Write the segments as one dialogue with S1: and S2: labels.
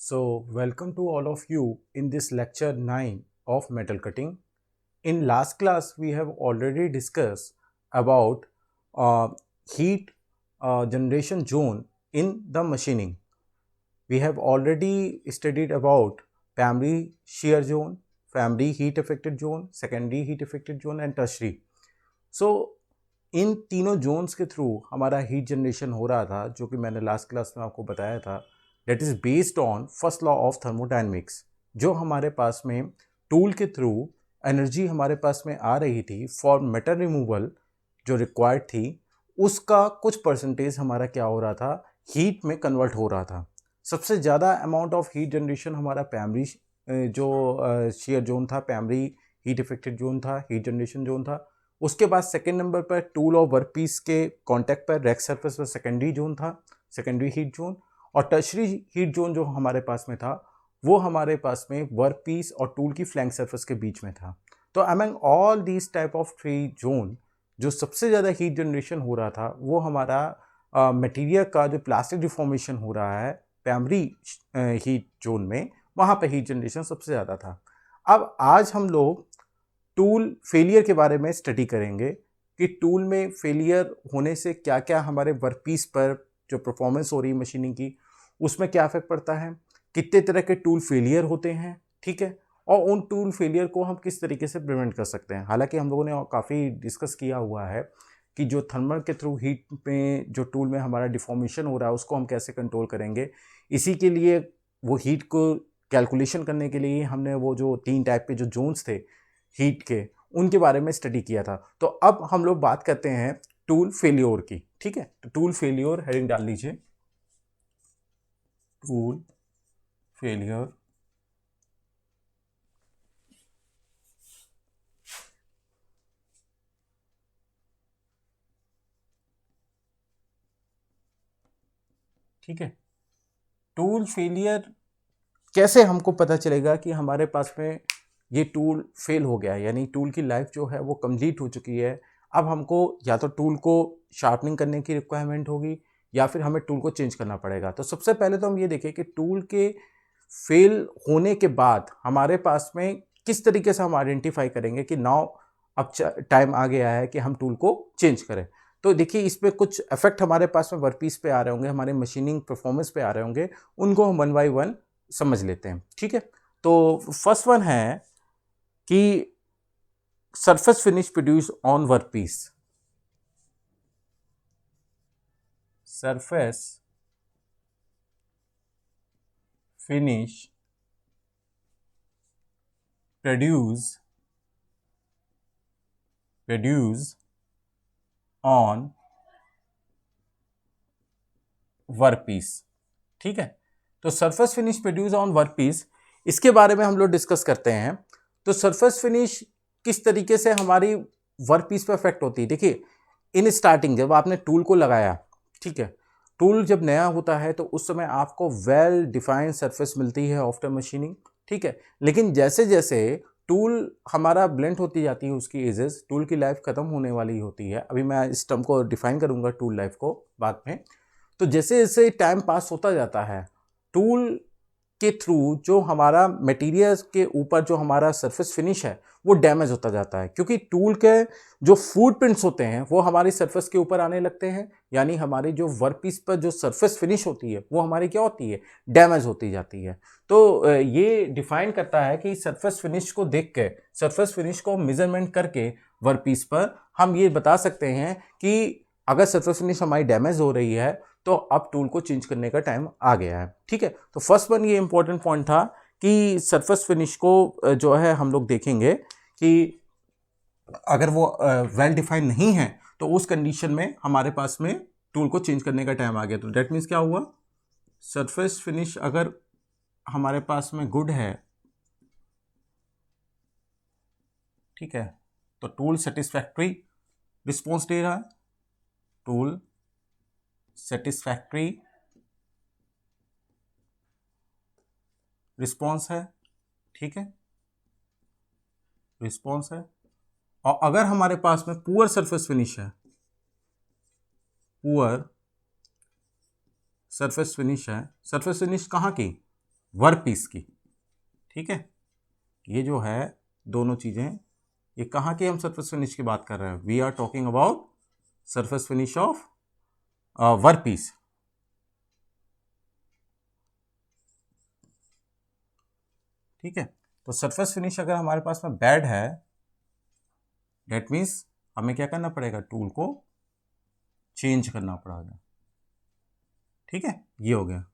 S1: Welcome to all of you in this lecture 9 of metal cutting. In last class, we have already discussed about uh, heat generation zone in the machining. We have already studied about primary shear zone, primary heat affected zone, secondary heat affected zone and tertiary. So इन तीनों Jones के through हमारा heat generation हो रहा था, जो कि मैंने last class में आपको बताया था. That is based on first law of thermodynamics. जो हमारे पास में टूल के थ्रू एनर्जी हमारे पास में आ रही थी फॉर मेटल रिमूवल जो रिक्वायर्ड थी, उसका कुछ परसेंटेज हमारा क्या हो रहा था, हीट में कन्वर्ट हो रहा था. सबसे ज़्यादा अमाउंट ऑफ हीट जनरेशन हमारा प्राइमरी जो शेयर जोन था, प्राइमरी हीट इफेक्टेड जोन था, हीट जनरेशन जोन था. उसके बाद सेकेंड नंबर पर टूल और वर्क पीस के कांटेक्ट पर रैक सरफेस पर सेकेंडरी जोन था, सेकेंडरी हीट जोन. और टर्शरी हीट जोन जो हमारे पास में था, वो हमारे पास में वर्क पीस और टूल की फ्लैंक सरफेस के बीच में था. तो among all these type of three zone जो सबसे ज़्यादा हीट जनरेशन हो रहा था, वो हमारा मटेरियल का जो प्लास्टिक डिफॉर्मेशन हो रहा है प्राइमरी हीट जोन में, वहाँ पर हीट जनरेशन सबसे ज़्यादा था. अब आज हम लोग टूल फेलियर के बारे में स्टडी करेंगे कि टूल में फेलियर होने से क्या क्या हमारे वर्कपीस पर जो परफॉर्मेंस हो रही है मशीनिंग की, उसमें क्या इफेक्ट पड़ता है, कितने तरह के टूल फेलियर होते हैं, ठीक है, और उन टूल फेलियर को हम किस तरीके से प्रिवेंट कर सकते हैं. हालांकि हम लोगों ने काफ़ी डिस्कस किया हुआ है कि जो थर्मल के थ्रू हीट में जो टूल में हमारा डिफॉर्मेशन हो रहा है, उसको हम कैसे कंट्रोल करेंगे. इसी के लिए वो हीट को कैलकुलेशन करने के लिए हमने वो जो 3 टाइप के जो जोन्स थे हीट के, उनके बारे में स्टडी किया था. तो अब हम लोग बात करते हैं टूल फेलियोर की. ठीक है, तो टूल फेलियोर हेडिंग डाल लीजिए, टूल फेलियर. ठीक है, टूल फेलियर कैसे हमको पता चलेगा कि हमारे पास में ये टूल फेल हो गया है, यानी टूल की लाइफ जो है वो कंप्लीट हो चुकी है. अब हमको या तो टूल को शार्पनिंग करने की रिक्वायरमेंट होगी या फिर हमें टूल को चेंज करना पड़ेगा. तो सबसे पहले तो हम ये देखें कि टूल के फेल होने के बाद हमारे पास में किस तरीके से हम आइडेंटिफाई करेंगे कि नाउ अब टाइम आ गया है कि हम टूल को चेंज करें. तो देखिए, इस पर कुछ इफेक्ट हमारे पास में वर्कपीस पे आ रहे होंगे, हमारे मशीनिंग परफॉर्मेंस पे आ रहे होंगे. उनको हम वन बाई वन समझ लेते हैं. ठीक है, तो फर्स्ट वन है कि surface finish produce on workpiece. Surface finish produce on workpiece. ठीक है, तो surface finish produce on workpiece, इसके बारे में हम लोग डिस्कस करते हैं. तो सरफेस फिनिश किस तरीके से हमारी वर्कपीस पे अफेक्ट होती है. देखिए, इन स्टार्टिंग जब आपने टूल को लगाया, ठीक है, टूल जब नया होता है तो उस समय आपको वेल डिफाइंड सरफेस मिलती है आफ्टर मशीनिंग. ठीक है, लेकिन जैसे जैसे टूल हमारा ब्लेंड होती जाती है, उसकी एजेस, टूल की लाइफ खत्म होने वाली होती है. अभी मैं इस टर्म को डिफाइन करूंगा टूल लाइफ को बाद में. तो जैसे जैसे टाइम पास होता जाता है, टूल के थ्रू जो हमारा मटेरियल के ऊपर जो हमारा सरफेस फिनिश है वो डैमेज होता जाता है, क्योंकि टूल के जो फुटप्रिंट्स होते हैं वो हमारी सरफेस के ऊपर आने लगते हैं. यानी हमारी जो वर्कपीस पर जो सरफेस फिनिश होती है वो हमारी क्या होती है, डैमेज होती जाती है. तो ये डिफाइन करता है कि सरफेस फिनिश को देख के, सरफेस फिनिश को मेजरमेंट करके वर्कपीस पर हम ये बता सकते हैं कि अगर सरफेस फिनिश हमारी डैमेज हो रही है तो अब टूल को चेंज करने का टाइम आ गया है. ठीक है, तो फर्स्ट वन ये इंपॉर्टेंट पॉइंट था कि सरफेस फिनिश को जो है हम लोग देखेंगे कि अगर वो वेल डिफाइंड नहीं है तो उस कंडीशन में हमारे पास में टूल को चेंज करने का टाइम आ गया. तो डेट मीन्स क्या हुआ, सरफेस फिनिश अगर हमारे पास में गुड है, ठीक है, तो टूल सेटिस्फैक्ट्री रिस्पॉन्स दे रहा है, टूल सेटिस्फैक्ट्री रिस्पॉन्स है. ठीक है, रिस्पॉन्स है. और अगर हमारे पास में पुअर सरफेस फिनिश है, पुअर सरफेस फिनिश है, सरफेस फिनिश कहाँ की, वर्क पीस की। ठीक है, ये जो है दोनों चीज़ें, ये कहाँ की हम सरफेस फिनिश की बात कर रहे हैं? We are talking about surface finish of work piece. ठीक है, तो सरफेस फिनिश अगर हमारे पास में बैड है, डेट मीन्स हमें क्या करना पड़ेगा? टूल को चेंज करना पड़ेगा। ठीक है, ये हो गया,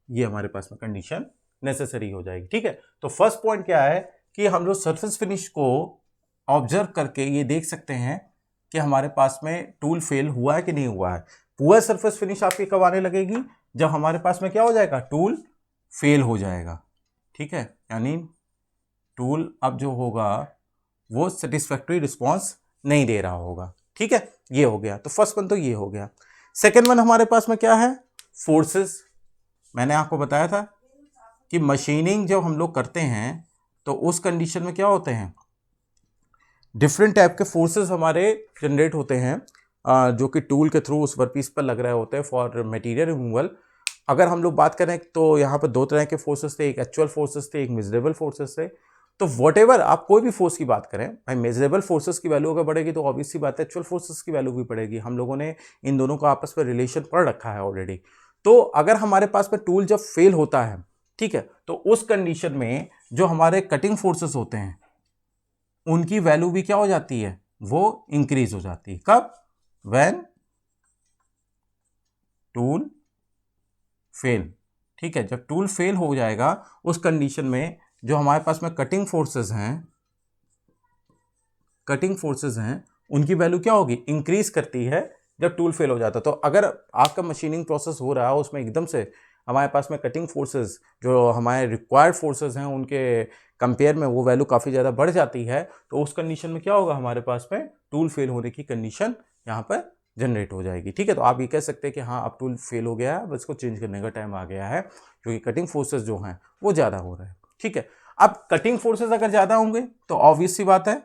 S1: ये हमारे पास में कंडीशन नेसेसरी हो जाएगी। ठीक है, तो फर्स्ट पॉइंट क्या है कि हम लोग सरफेस फिनिश को ऑब्जर्व करके ये देख सकते हैं कि हमारे पास में टूल फेल हुआ है कि नहीं हुआ है। पुअर सरफेस फिनिश आपकी कब आने लगेगी? जब हमारे पास में क्या हो जाएगा? टूल फेल हो जाएगा। ठीक है, यानी टूल अब जो होगा वो सेटिस्फैक्टरी रिस्पॉन्स नहीं दे रहा होगा। ठीक है, ये हो गया, तो फर्स्ट वन तो ये हो गया। सेकेंड वन हमारे पास में क्या है? फोर्सेस। मैंने आपको बताया था कि मशीनिंग जब हम लोग करते हैं तो उस कंडीशन में क्या होते हैं? डिफरेंट टाइप के फोर्सेस हमारे जनरेट होते हैं जो कि टूल के थ्रू उस वर्कपीस पर लग रहे होते हैं फॉर मटेरियल रिमूवल। अगर हम लोग बात करें तो यहाँ पर दो तरह के फोर्सेस थे, एक एक्चुअल फोर्सेस थे, एक मेजरेबल फोर्सेस थे। तो वॉटेवर आप कोई भी फोर्स की बात करें, भाई मेजरेबल फोर्सेस की वैल्यू अगर बढ़ेगी तो ऑब्वियस सी बात है एक्चुअल फोर्सेस की वैल्यू भी बढ़ेगी। हम लोगों ने इन दोनों का आपस में रिलेशन पढ़ रखा है ऑलरेडी। तो अगर हमारे पास में टूल जब फेल होता है, ठीक है, तो उस कंडीशन में जो हमारे कटिंग फोर्सेस होते हैं उनकी वैल्यू भी क्या हो जाती है? वो इंक्रीज हो जाती है। कब? When tool fail. ठीक है, जब टूल फेल हो जाएगा उस कंडीशन में जो हमारे पास में कटिंग फोर्सेस हैं उनकी वैल्यू क्या होगी? इंक्रीज करती है जब टूल फेल हो जाता है। तो अगर आपका मशीनिंग प्रोसेस हो रहा है उसमें एकदम से हमारे पास में कटिंग फोर्सेस जो हमारे रिक्वायर्ड फोर्सेस हैं उनके कंपेयर में वो वैल्यू काफ़ी ज़्यादा बढ़ जाती है, तो उस कंडीशन में क्या होगा? हमारे पास में टूल फेल होने की कंडीशन यहाँ पर जनरेट हो जाएगी। ठीक है, तो आप ये कह सकते हैं कि हाँ अब टूल फेल हो गया है, अब इसको चेंज करने का टाइम आ गया है क्योंकि कटिंग फोर्सेस जो हैं वो ज़्यादा हो रहे हैं। ठीक है, अब कटिंग फोर्सेस अगर ज़्यादा होंगे तो ऑब्वियस सी बात है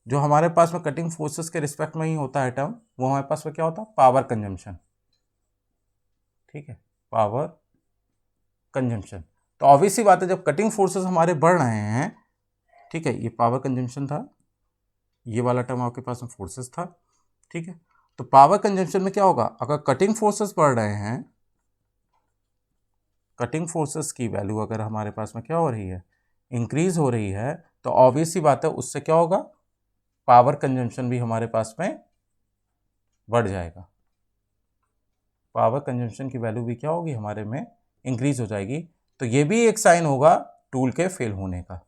S1: जो हमारे पास में कटिंग फोर्सेस के रिस्पेक्ट में ही होता है टर्म, वो हमारे पास में क्या होता है? Power consumption. ठीक है, पावर कंजम्पशन। तो ऑब्वियस सी बात है जब कटिंग फोर्सेस हमारे बढ़ रहे हैं, ठीक है, ये पावर कंजम्पशन था, ये वाला टर्म आपके पास में फोर्सेस था। ठीक है, तो पावर कंजम्पशन में क्या होगा? अगर कटिंग फोर्सेस बढ़ रहे हैं, कटिंग फोर्सेस की वैल्यू अगर हमारे पास में क्या हो रही है? इंक्रीज हो रही है, तो ऑब्वियस सी बात है उससे क्या होगा? पावर कंजम्पशन भी हमारे पास में बढ़ जाएगा। पावर कंजम्पशन की वैल्यू भी क्या होगी? हमारे में इंक्रीज हो जाएगी। तो ये भी एक साइन होगा टूल के फेल होने का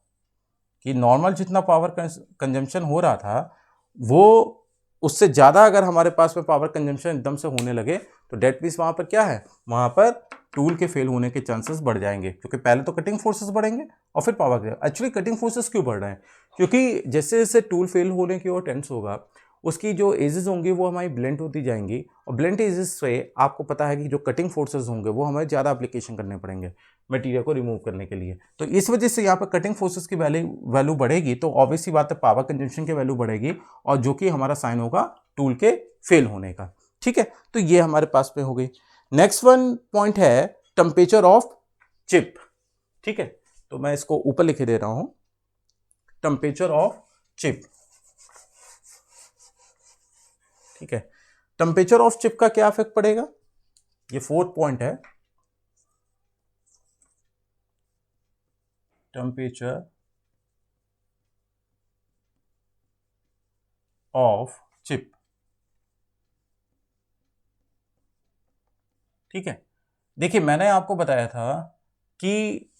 S1: कि नॉर्मल जितना पावर कंजम्पशन हो रहा था वो उससे ज़्यादा अगर हमारे पास में पावर कंजम्पशन एकदम से होने लगे तो डेट मीन्स वहाँ पर क्या है? वहाँ पर टूल के फेल होने के चांसेस बढ़ जाएंगे क्योंकि पहले तो कटिंग फोर्सेस बढ़ेंगे और फिर पावर। एक्चुअली कटिंग फोर्सेस क्यों बढ़ रहे हैं? क्योंकि जैसे जैसे टूल फेल होने की ओर टेंस होगा उसकी जो एजेस होंगी वो हमारी ब्लेंट होती जाएंगी और ब्लेंट एजेस से आपको पता है कि जो कटिंग फोर्सेस होंगे वो हमें ज़्यादा एप्लीकेशन करने पड़ेंगे मटेरियल को रिमूव करने के लिए। तो इस वजह से यहाँ पर कटिंग फोर्सेस की वैल्यू बढ़ेगी तो ऑब्वियसली बात है पावर कंजम्पशन की वैल्यू बढ़ेगी और जो कि हमारा साइन होगा टूल के फेल होने का। ठीक है, तो ये हमारे पास में हो गई। नेक्स्ट वन पॉइंट है टेम्परेचर ऑफ चिप। ठीक है, तो मैं इसको ऊपर लिखे दे रहा हूं, टेम्परेचर ऑफ चिप। ठीक है, टेम्परेचर ऑफ चिप का क्या इफेक्ट पड़ेगा? ये फोर्थ पॉइंट है, टेम्परेचर ऑफ चिप। ठीक है, देखिए मैंने आपको बताया था कि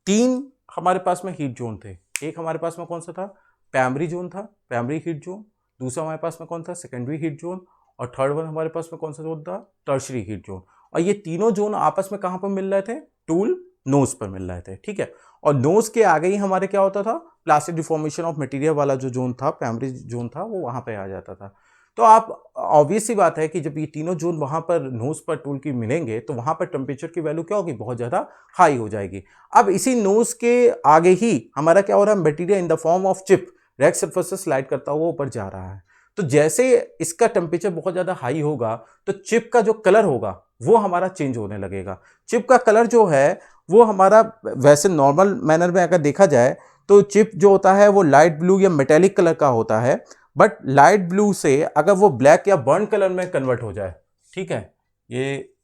S1: तीन हमारे पास में हीट जोन थे। एक हमारे पास में कौन सा था? प्राइमरी जोन था, प्राइमरी हीट जोन। दूसरा हमारे पास में कौन था? Secondary heat zone. और थर्ड वन हमारे पास में कौन सा जोन था? Tertiary heat zone. और ये तीनों जोन आपस में कहाँ पर मिल रहे थे? टूल नोज पर मिल रहे थे। ठीक है, और नोज के आगे ही हमारे क्या होता था? प्लास्टिक डिफॉर्मेशन ऑफ मटेरियल वाला जो जोन था, प्राइमरी जोन था, वो वहां पे आ जाता था। तो आप ऑब्वियस सी बात है कि जब ये तीनों जोन वहां पर नोज पर टूल की मिलेंगे तो वहां पर टेम्परेचर की वैल्यू क्या होगी? बहुत ज़्यादा हाई हो जाएगी। अब इसी नोज के आगे ही हमारा क्या हो रहा है? Material in the form of chip rack surface से स्लाइड करता हुआ ऊपर जा रहा है। तो जैसे इसका टेम्परेचर बहुत ज़्यादा हाई होगा तो चिप का जो कलर होगा वो हमारा चेंज होने लगेगा। चिप का कलर जो है वो हमारा, वैसे नॉर्मल मैनर में अगर देखा जाए तो चिप जो होता है वो लाइट ब्लू या मेटेलिक कलर का होता है, बट लाइट ब्लू से अगर वो ब्लैक या बर्न कलर में कन्वर्ट हो जाए, ठीक है, ये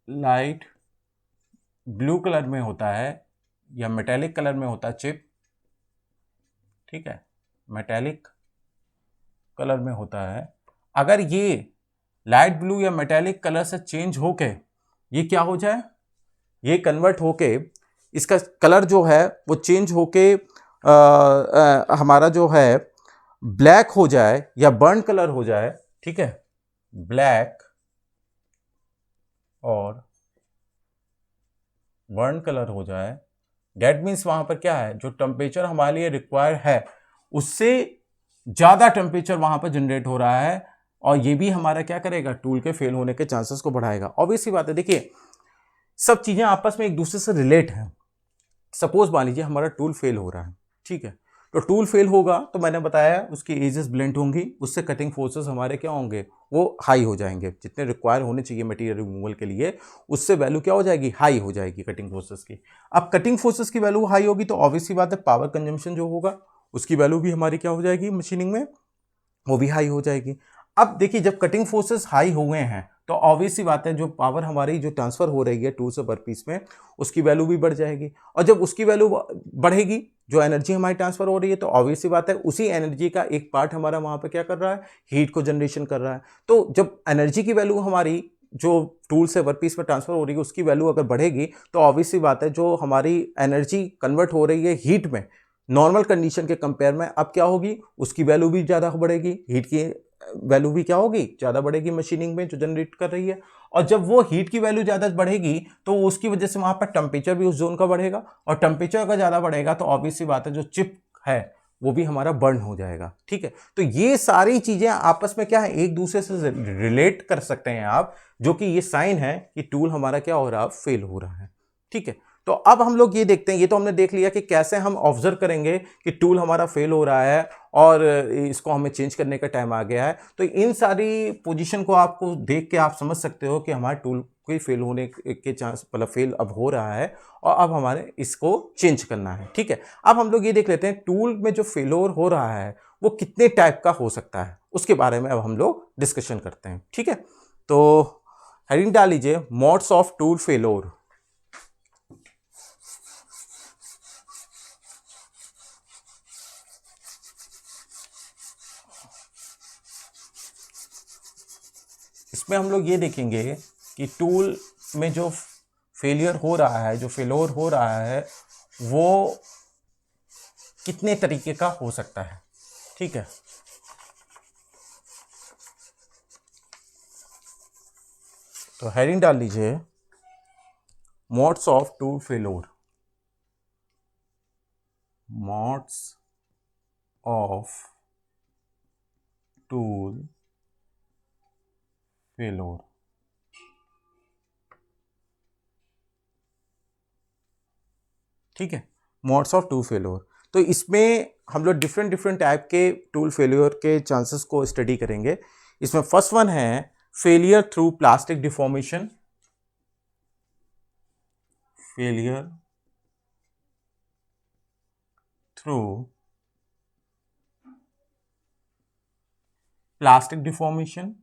S1: लाइट ब्लू कलर में होता है या मेटेलिक कलर में होता है चिप, ठीक है, मेटेलिक कलर में होता है। अगर ये लाइट ब्लू या मेटेलिक कलर से चेंज होके ये क्या हो जाए, ये कन्वर्ट होके इसका कलर जो है वो चेंज होके हमारा जो है ब्लैक हो जाए या बर्न कलर हो जाए, ठीक है, ब्लैक और बर्न कलर हो जाए, डेट मीन्स वहां पर क्या है, जो टेम्परेचर हमारे लिए रिक्वायर्ड है उससे ज्यादा टेम्परेचर वहां पर जनरेट हो रहा है, और ये भी हमारा क्या करेगा, टूल के फेल होने के चांसेस को बढ़ाएगा। ऑब्वियस सी बात है, देखिए सब चीजें आपस में एक दूसरे से रिलेट हैं। सपोज मान लीजिए हमारा टूल फेल हो रहा है, ठीक है, तो टूल फेल होगा तो मैंने बताया उसकी एजेस ब्लेंट होंगी, उससे कटिंग फोर्सेस हमारे क्या होंगे, वो हाई हो जाएंगे, जितने रिक्वायर होने चाहिए मटेरियल रिमूवल के लिए उससे वैल्यू क्या हो जाएगी, हाई हो जाएगी कटिंग फोर्सेस की। अब कटिंग फोर्सेस की वैल्यू हाई होगी तो ऑब्वियस सी बात है पावर कंजम्पशन जो होगा उसकी वैल्यू भी हमारी क्या हो जाएगी मशीनिंग में, वो भी हाई हो जाएगी। अब देखिए जब कटिंग फोर्सेस हाई हो गए हैं तो ऑब्वियस सी बात है जो पावर हमारी जो ट्रांसफर हो रही है टूल से वर्कपीस में उसकी वैल्यू भी बढ़ जाएगी, और जब उसकी वैल्यू बढ़ेगी, जो एनर्जी हमारी ट्रांसफर हो रही है, तो ऑब्वियस सी बात है उसी एनर्जी का एक पार्ट हमारा वहां पर क्या कर रहा है, हीट को जनरेशन कर रहा है। तो जब एनर्जी की वैल्यू हमारी जो टूल से वर्कपीस में ट्रांसफर हो रही है उसकी वैल्यू अगर बढ़ेगी तो ऑब्वियस सी बात है जो हमारी एनर्जी कन्वर्ट हो रही है हीट में नॉर्मल कंडीशन के कंपेयर में अब क्या होगी, उसकी वैल्यू भी ज़्यादा बढ़ेगी, हीट की वैल्यू भी क्या होगी, ज़्यादा बढ़ेगी मशीनिंग में जो जनरेट कर रही है। और जब वो हीट की वैल्यू ज़्यादा बढ़ेगी तो उसकी वजह से वहाँ पर टेम्परेचर भी उस जोन का बढ़ेगा, और टेम्परेचर अगर ज़्यादा बढ़ेगा तो ऑब्वियस सी बात है जो चिप है वो भी हमारा बर्न हो जाएगा, ठीक है। तो ये सारी चीज़ें आपस में क्या है, एक दूसरे से रिलेट कर सकते हैं आप, जो कि ये साइन है कि टूल हमारा क्या हो रहा है, फेल हो रहा है, ठीक है। तो अब हम लोग ये देखते हैं, ये तो हमने देख लिया कि कैसे हम ऑब्जर्व करेंगे कि टूल हमारा फेल हो रहा है और इसको हमें चेंज करने का टाइम आ गया है। तो इन सारी पोजीशन को आपको देख के आप समझ सकते हो कि हमारे टूल कोई फेल होने के चांस, मतलब फेल अब हो रहा है और अब हमारे इसको चेंज करना है, ठीक है। अब हम लोग ये देख लेते हैं टूल में जो फेलोर हो रहा है वो कितने टाइप का हो सकता है, उसके बारे में अब हम लोग डिस्कशन करते हैं, ठीक है। तो हेडिंग डाल लीजिए मोड्स ऑफ टूल फेलोर। इसमें हम लोग ये देखेंगे कि टूल में जो फेलियर हो रहा है, जो फेलोर हो रहा है वो कितने तरीके का हो सकता है, ठीक है। तो हेडिंग डाल लीजिए modes of tool failure, modes of tool failure, ठीक है, मोड्स ऑफ टूल फेलोर। तो इसमें हम लोग डिफरेंट डिफरेंट टाइप के टूल फेलियर के चांसेस को स्टडी करेंगे। इसमें फर्स्ट वन है failure through plastic deformation, failure through plastic deformation,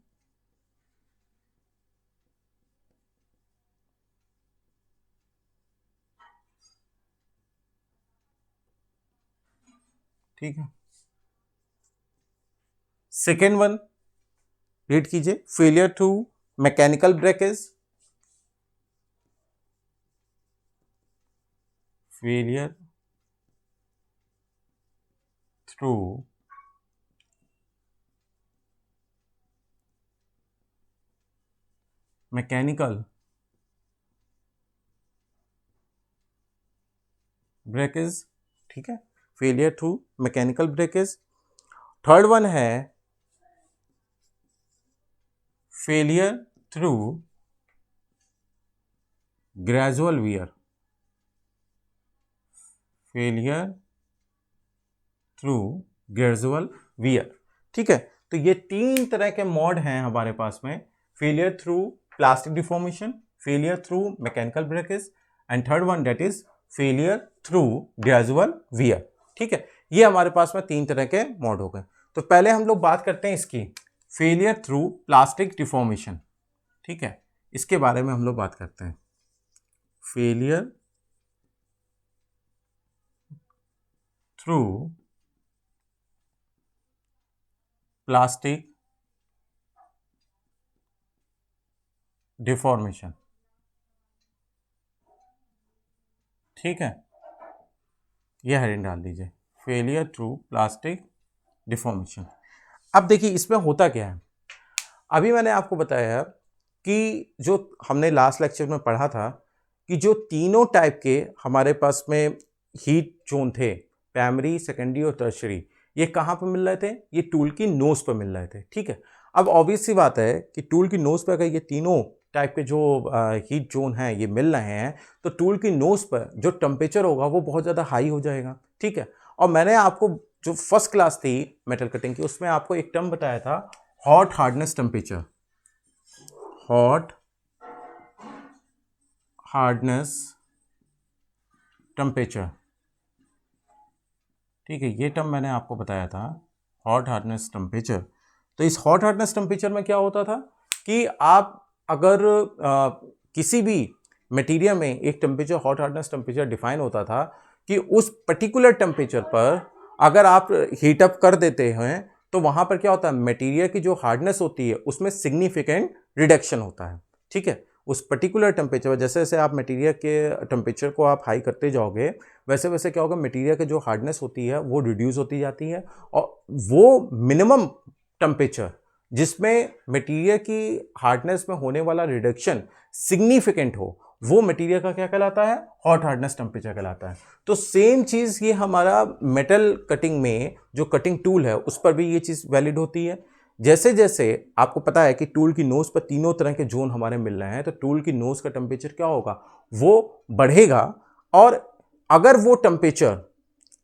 S1: ठीक है। सेकेंड वन रीड कीजिए, failure through mechanical breakage, failure through mechanical breakage, ठीक है, failure through mechanical breakage. Third one है failure through gradual wear, failure through gradual wear, ठीक है। तो ये 3 तरह के मोड हैं हमारे पास में, failure through plastic deformation, failure through mechanical breakage and third one that is failure through gradual wear. ठीक है, ये हमारे पास में 3 तरह के मोड हो गए। तो पहले हम लोग बात करते हैं इसकी फेलियर थ्रू प्लास्टिक डिफॉर्मेशन। ठीक है, इसके बारे में हम लोग बात करते हैं। Failure through plastic deformation. ठीक है, यह हेडिंग डाल दीजिए, फेलियर थ्रू प्लास्टिक डिफॉर्मेशन। अब देखिए इसमें होता क्या है, अभी मैंने आपको बताया कि जो हमने लास्ट लेक्चर में पढ़ा था कि जो तीनों टाइप के हमारे पास में हीट जोन थे, प्राइमरी, सेकेंडरी और टर्शरी, ये कहाँ पर मिल रहे थे? ये टूल की नोज पर मिल रहे थे। ठीक है, अब ऑब्वियस सी बात है कि टूल की नोज पर अगर ये तीनों टाइप के जो हीट जोन हैं ये मिल रहे हैं, तो टूल की नोज पर जो टेम्परेचर होगा वो बहुत ज़्यादा हाई हो जाएगा। ठीक है, और मैंने आपको जो फर्स्ट क्लास थी मेटल कटिंग की, उसमें आपको एक टर्म बताया था, hot hardness temperature. Hot hardness temperature, ठीक है, ये टर्म मैंने आपको बताया था, हॉट हार्डनेस टेम्परेचर। तो इस हॉट हार्डनेस टेम्परेचर में क्या होता था कि आप अगर किसी भी मटेरियल में एक temperature, hot hardness temperature define होता था कि उस पर्टिकुलर टेम्परेचर पर अगर आप हीट अप कर देते हैं तो वहां पर क्या होता है, मटेरियल की जो हार्डनेस होती है उसमें सिग्निफिकेंट रिडक्शन होता है। ठीक है, उस पर्टिकुलर टेम्परेचर, जैसे जैसे आप मटेरियल के टेम्परेचर को आप हाई करते जाओगे वैसे वैसे क्या होगा, मटेरियल की जो हार्डनेस होती है वो रिड्यूस होती जाती है, और वो मिनिमम टेम्परेचर जिसमें मटेरियल की हार्डनेस में होने वाला रिडक्शन सिग्निफिकेंट हो, वो मटेरियल का क्या कहलाता है, हॉट हार्डनेस टेम्परेचर कहलाता है। तो सेम चीज ये हमारा मेटल कटिंग में जो कटिंग टूल है उस पर भी ये चीज वैलिड होती है। जैसे जैसे आपको पता है कि टूल की नोज पर तीनों तरह के जोन हमारे मिल रहे हैं, तो टूल की नोज का टेम्परेचर क्या होगा, वो बढ़ेगा। और अगर वो टेम्परेचर,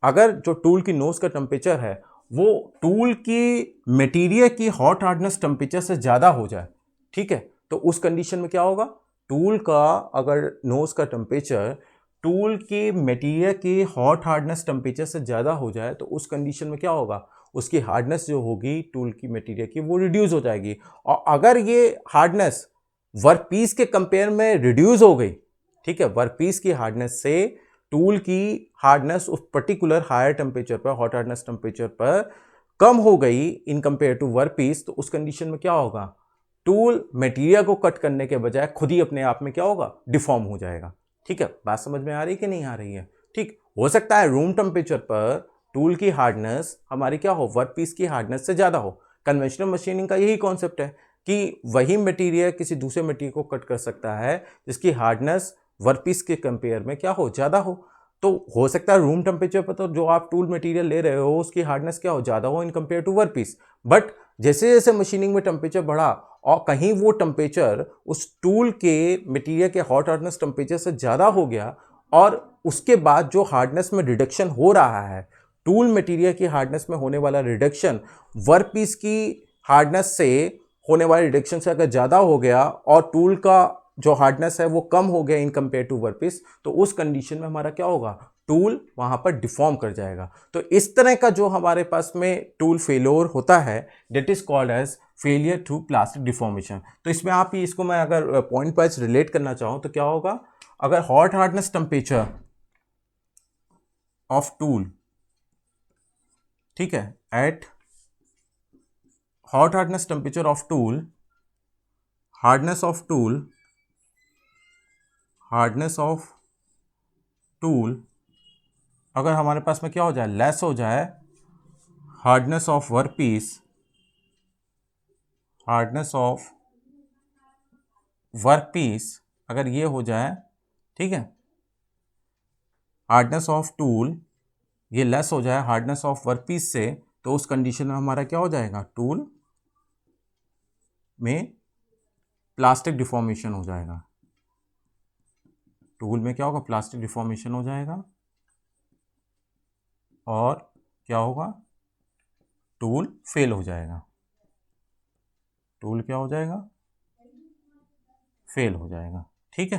S1: अगर जो टूल की नोज का टेम्परेचर है वो टूल की मटेरियल की हॉट हार्डनेस टेम्परेचर से ज़्यादा हो जाए, ठीक है, तो उस कंडीशन में क्या होगा, टूल का अगर नोज का टेम्परेचर टूल की मटेरियल की हॉट हार्डनेस टेम्परेचर से ज़्यादा हो जाए, तो उस कंडीशन में क्या होगा, उसकी हार्डनेस जो होगी टूल की मटेरियल की वो रिड्यूस हो जाएगी। और अगर ये हार्डनेस वर्कपीस के कंपेयर में रिड्यूस हो गई, ठीक है, वर्कपीस की हार्डनेस से टूल की हार्डनेस उस पर्टिकुलर हायर टेम्परेचर पर, हॉट हार्डनेस टेम्परेचर पर कम हो गई इन कंपेयर टू वर्कपीस, तो उस कंडीशन में क्या होगा, टूल मटेरियल को कट करने के बजाय खुद ही अपने आप में क्या होगा, डिफॉर्म हो जाएगा। ठीक है, बात समझ में आ रही कि नहीं आ रही है? ठीक, हो सकता है रूम टेम्परेचर पर टूल की हार्डनेस हमारी क्या हो, वर्कपीस की हार्डनेस से ज़्यादा हो। कन्वेंशनल मशीनिंग का यही कॉन्सेप्ट है कि वही मटेरियल किसी दूसरे मटेरियल को कट कर सकता है जिसकी हार्डनेस वर्कपीस के कंपेयर में क्या हो, ज़्यादा हो। तो हो सकता है रूम टेम्परेचर पर तो जो आप टूल मटेरियल ले रहे हो उसकी हार्डनेस क्या हो, ज़्यादा हो in compare to workpiece. But जैसे जैसे मशीनिंग में टेम्परेचर बढ़ा और कहीं वो टेम्परेचर उस टूल के मटेरियल के हॉट हार्डनेस टेम्परेचर से ज़्यादा हो गया, और उसके बाद जो हार्डनेस में रिडक्शन हो रहा है, टूल मटेरियल की हार्डनेस में होने वाला रिडक्शन वर्कपीस की हार्डनेस से होने वाले रिडक्शन से अगर ज़्यादा हो गया और टूल का जो हार्डनेस है वो कम हो गया इन कंपेयर टू वर्कपीस, तो उस कंडीशन में हमारा क्या होगा, टूल वहां पर डिफॉर्म कर जाएगा। तो इस तरह का जो हमारे पास में टूल फेलोर होता है that is called as failure through plastic deformation. तो इसमें आप इसको मैं अगर पॉइंट वाइज रिलेट करना चाहूँ तो क्या होगा, अगर hot hardness temperature of tool, ठीक है, eight hot hardness temperature of tool, hardness of tool, hardness of tool अगर हमारे पास में क्या हो जाए, लेस हो जाए, hardness of workpiece, hardness of workpiece अगर ये हो जाए, ठीक है, हार्डनेस ऑफ टूल ये लेस हो जाए हार्डनेस ऑफ वर्कपीस से, तो उस कंडीशन में हमारा क्या हो जाएगा, टूल में प्लास्टिक डिफॉर्मेशन हो जाएगा। टूल में क्या होगा, प्लास्टिक डिफॉर्मेशन हो जाएगा और क्या होगा, टूल फेल हो जाएगा। टूल क्या हो जाएगा, फेल हो जाएगा। ठीक है,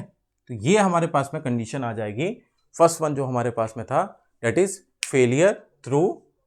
S1: तो ये हमारे पास में कंडीशन आ जाएगी। फर्स्ट वन जो हमारे पास में था that is failure through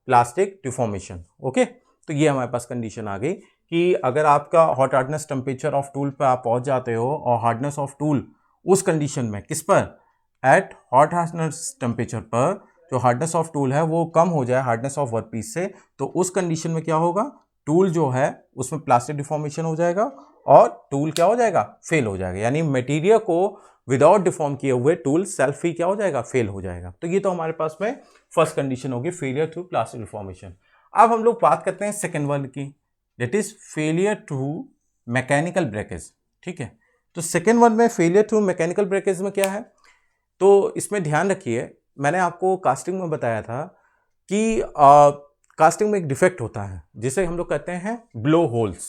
S1: plastic deformation. Okay, तो ये हमारे पास कंडीशन आ गई कि अगर आपका hot hardness temperature of tool पर आप पहुंच जाते हो और हार्डनेस ऑफ टूल उस कंडीशन में किस पर, एट हॉट हार्डनेस टेम्परेचर पर जो हार्डनेस ऑफ टूल है वो कम हो जाए हार्डनेस ऑफ वर्कपीस से, तो उस कंडीशन में क्या होगा, टूल जो है उसमें प्लास्टिक डिफॉर्मेशन हो जाएगा और टूल क्या हो जाएगा, फेल हो जाएगा। यानी मटेरियल को विदाउट डिफॉर्म किए हुए टूल सेल्फ ही क्या हो जाएगा, फेल हो जाएगा। तो ये तो हमारे पास में फर्स्ट कंडीशन होगी, फेलियर थ्रू प्लास्टिक डिफॉर्मेशन। अब हम लोग बात करते हैं सेकेंड वन की, that is failure through mechanical breakage. ठीक है, तो सेकेंड वन में फेलियर थ्रू मैकेनिकल ब्रेकेज में क्या है, तो इसमें ध्यान रखिए, मैंने आपको कास्टिंग में बताया था कि कास्टिंग में एक डिफेक्ट होता है जिसे हम लोग कहते हैं ब्लो होल्स।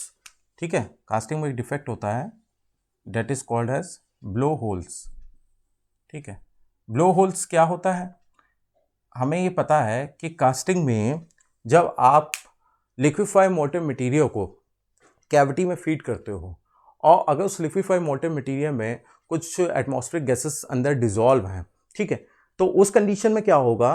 S1: ठीक है, कास्टिंग में एक डिफेक्ट होता है that is called as blow holes. ठीक है, ब्लो होल्स क्या होता है, हमें ये पता है कि कास्टिंग में जब आप लिक्विफाई मोल्टेन मटेरियल को कैविटी में फीड करते हो और अगर उस लिक्विफाई मोल्टेन मटेरियल में कुछ एटमॉस्फेरिक गैसेस अंदर डिजॉल्व हैं, ठीक है, तो उस कंडीशन में क्या होगा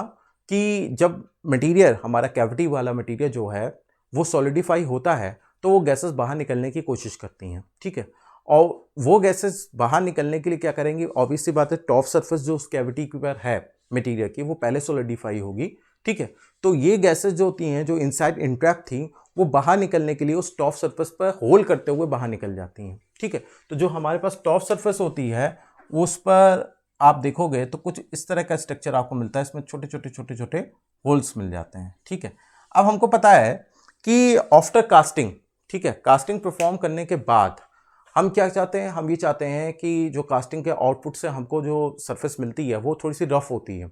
S1: कि जब मटेरियल हमारा कैविटी वाला मटेरियल जो है वो सॉलिडिफाई होता है तो वो गैसेस बाहर निकलने की कोशिश करती हैं। ठीक है, और वो गैसेस बाहर निकलने के लिए क्या करेंगी, ऑब्वियसली बात है टॉप सरफेस जो उस कैविटी के ऊपर है मटेरियल की वो पहले सॉलिडिफाई होगी। ठीक है, तो ये गैसेस जो होती हैं जो इनसाइड इंट्रैप थी वो बाहर निकलने के लिए उस टॉप सरफेस पर होल करते हुए बाहर निकल जाती हैं। ठीक है, तो जो हमारे पास टॉप सरफेस होती है उस पर आप देखोगे तो कुछ इस तरह का स्ट्रक्चर आपको मिलता है, इसमें छोटे छोटे छोटे छोटे होल्स मिल जाते हैं। ठीक है, अब हमको पता है कि आफ्टर कास्टिंग, ठीक है, कास्टिंग परफॉर्म करने के बाद हम क्या चाहते हैं, हम ये चाहते हैं कि जो कास्टिंग के आउटपुट से हमको जो सरफेस मिलती है वो थोड़ी सी रफ होती है,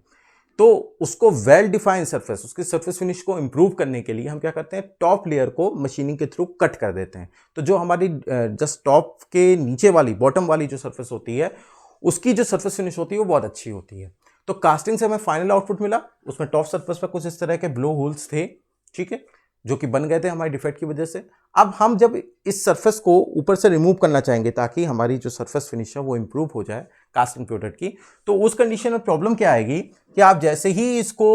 S1: तो उसको वेल डिफाइंड सरफेस, उसकी सरफेस फिनिश को इंप्रूव करने के लिए हम क्या करते हैं, टॉप लेयर को मशीनिंग के थ्रू कट कर देते हैं। तो जो हमारी जस्ट टॉप के नीचे वाली बॉटम वाली जो सरफेस होती है उसकी जो सरफेस फिनिश होती है वो बहुत अच्छी होती है। तो कास्टिंग से हमें फाइनल आउटपुट मिला, उसमें टॉप सरफेस पर कुछ इस तरह के ब्लो होल्स थे। ठीक है, जो कि बन गए थे हमारे डिफेक्ट की वजह से। अब हम जब इस सरफेस को ऊपर से रिमूव करना चाहेंगे ताकि हमारी जो सरफेस फिनिश है वो इंप्रूव हो जाए कास्टिंग प्रोडक्ट की, तो उस कंडीशन में प्रॉब्लम क्या आएगी कि आप जैसे ही इसको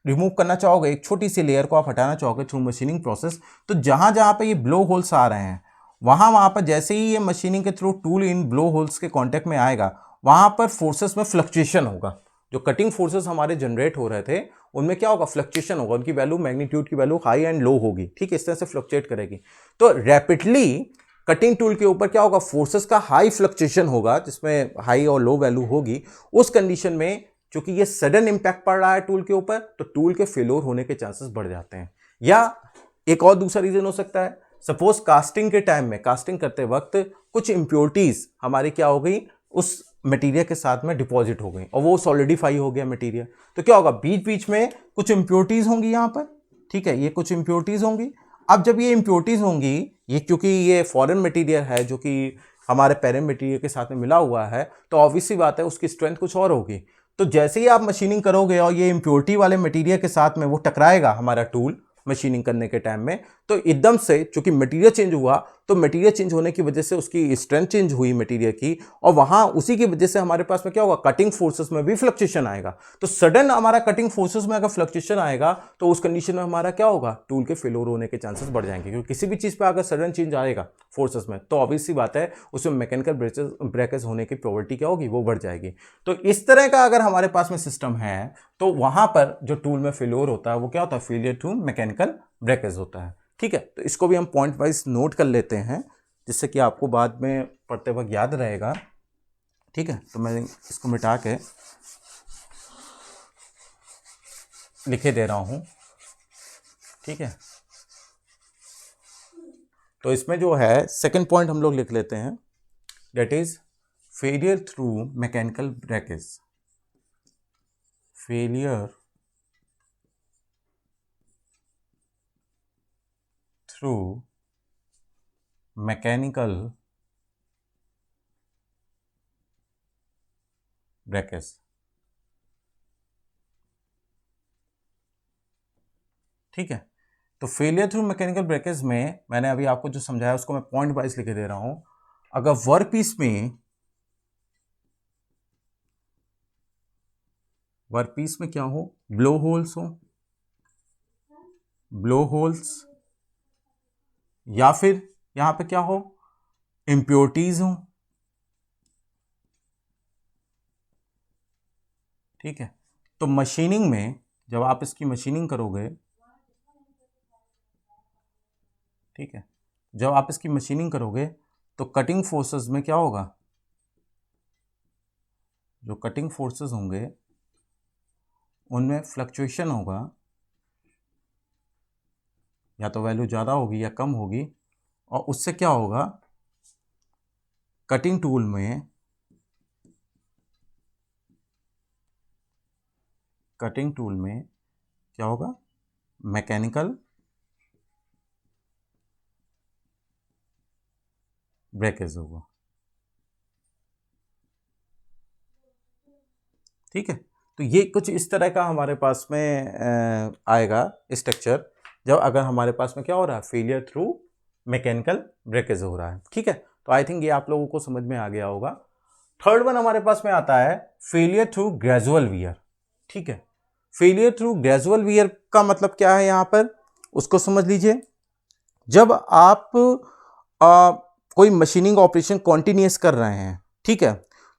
S1: रिमूव करना चाहोगे, एक छोटी सी लेयर को आप हटाना चाहोगे थ्रू मशीनिंग प्रोसेस, तो जहां जहां पे ये ब्लो होल्स आ रहे हैं वहां पर जैसे ही ये मशीनिंग के through tool in blow holes के कांटेक्ट में आएगा वहां पर फोर्सेस में फ्लक्चुएशन होगा। जो कटिंग फोर्सेस हमारे जनरेट हो रहे थे उनमें क्या होगा, फ्लक्चुएशन होगा, उनकी वैल्यू मैग्नीट्यूड की वैल्यू हाई एंड लो होगी। ठीक है, इस तरह से फ्लक्चुएट करेगी। तो रैपिडली कटिंग टूल के ऊपर क्या होगा, फोर्सेस का हाई फ्लक्चुएशन होगा जिसमें हाई और लो वैल्यू होगी। उस कंडीशन में चूंकि ये सडन इंपैक्ट पड़ रहा है टूल के ऊपर, तो टूल के फेलोर होने के चांसेस बढ़ जाते हैं। या एक और दूसरा रीजन हो सकता है, सपोज कास्टिंग के टाइम में, कास्टिंग करते वक्त कुछ इंप्योरिटीज हमारी क्या हो गई, उस मटेरियल के साथ में डिपॉजिट हो गई और वो सॉलिडिफाई हो गया मटेरियल, तो क्या होगा, बीच बीच में कुछ इंप्योरिटीज होंगी यहां पर। ठीक है, ये कुछ इंप्योरिटीज होंगी। अब जब ये इंप्योरिटीज होंगी, ये क्योंकि ये फॉरेन मटेरियल है जो कि हमारे पेरेंट मटेरियल के साथ में मिला हुआ है, तो ऑब्वियसली बात है उसकी स्ट्रेंथ कुछ और होगी। तो जैसे ही आप मशीनिंग करोगे और ये इंप्योरिटी वाले मटेरियल के साथ में वो टकराएगा हमारा टूल मशीनिंग करने के टाइम में, तो एकदम से चूंकि मटेरियल चेंज हुआ, तो मटेरियल चेंज होने की वजह से उसकी स्ट्रेंथ चेंज हुई मटेरियल की, और वहां उसी की वजह से हमारे पास में क्या होगा, कटिंग फोर्सेस में भी फ्लक्चुएशन आएगा। तो सडन हमारा कटिंग फोर्सेस में अगर फ्लक्चुएशन आएगा तो उस कंडीशन में हमारा क्या होगा, टूल के फेलोर होने के चांसेस बढ़ जाएंगे। क्योंकि किसी भी चीज पर अगर सडन चेंज आएगा फोर्सेस में, तो ऑब्वियसली बात है उसमें मैकेनिकल ब्रेकेज होने की प्रोबेबिलिटी क्या होगी, वो बढ़ जाएगी। तो इस तरह का अगर हमारे पास में सिस्टम है तो वहां पर जो टूल में फेलोर होता है वो क्या होता है, फेलियर टू मैकेनिकल ब्रेकेज होता है। ठीक है, तो इसको भी हम पॉइंट वाइज नोट कर लेते हैं जिससे कि आपको बाद में पढ़ते वक्त याद रहेगा। ठीक है, तो मैं इसको मिटा के लिखे दे रहा हूं। ठीक है, तो इसमें जो है सेकंड पॉइंट हम लोग लिख लेते हैं, that is failure through mechanical breakage. Failure through mechanical breakage. ठीक है, तो फेलियर थ्रू मैकेनिकल ब्रेकेज में मैंने अभी आपको जो समझाया उसको मैं पॉइंट वाइज लिख दे रहा हूं। अगर वर्क पीस में क्या हो, ब्लो होल्स हो, ब्लो होल्स, या फिर यहां पे क्या हो, इम्प्योरिटीज हो, ठीक है। तो मशीनिंग में जब आप इसकी मशीनिंग करोगे, ठीक है, जब आप इसकी मशीनिंग करोगे तो कटिंग फोर्सेस में क्या होगा, जो कटिंग फोर्सेस होंगे उनमें फ्लक्चुएशन होगा, या तो वैल्यू ज़्यादा होगी या कम होगी, और उससे क्या होगा, कटिंग टूल में क्या होगा, मैकेनिकल ब्रेकेज होगा, ठीक है। तो ये कुछ इस तरह का हमारे पास में आएगा स्ट्रक्चर, जब अगर हमारे पास में क्या हो रहा है, फेलियर थ्रू मैकेनिकल ब्रेकेज हो रहा है, ठीक है। तो आई थिंक ये आप लोगों को समझ में आ गया होगा। थर्ड वन हमारे पास में आता है फेलियर थ्रू ग्रेजुअल वियर, ठीक है। फेलियर थ्रू ग्रेजुअल वियर का मतलब क्या है यहां पर, उसको समझ लीजिए। जब आप कोई मशीनिंग ऑपरेशन कॉन्टिन्यूस कर रहे हैं, ठीक है,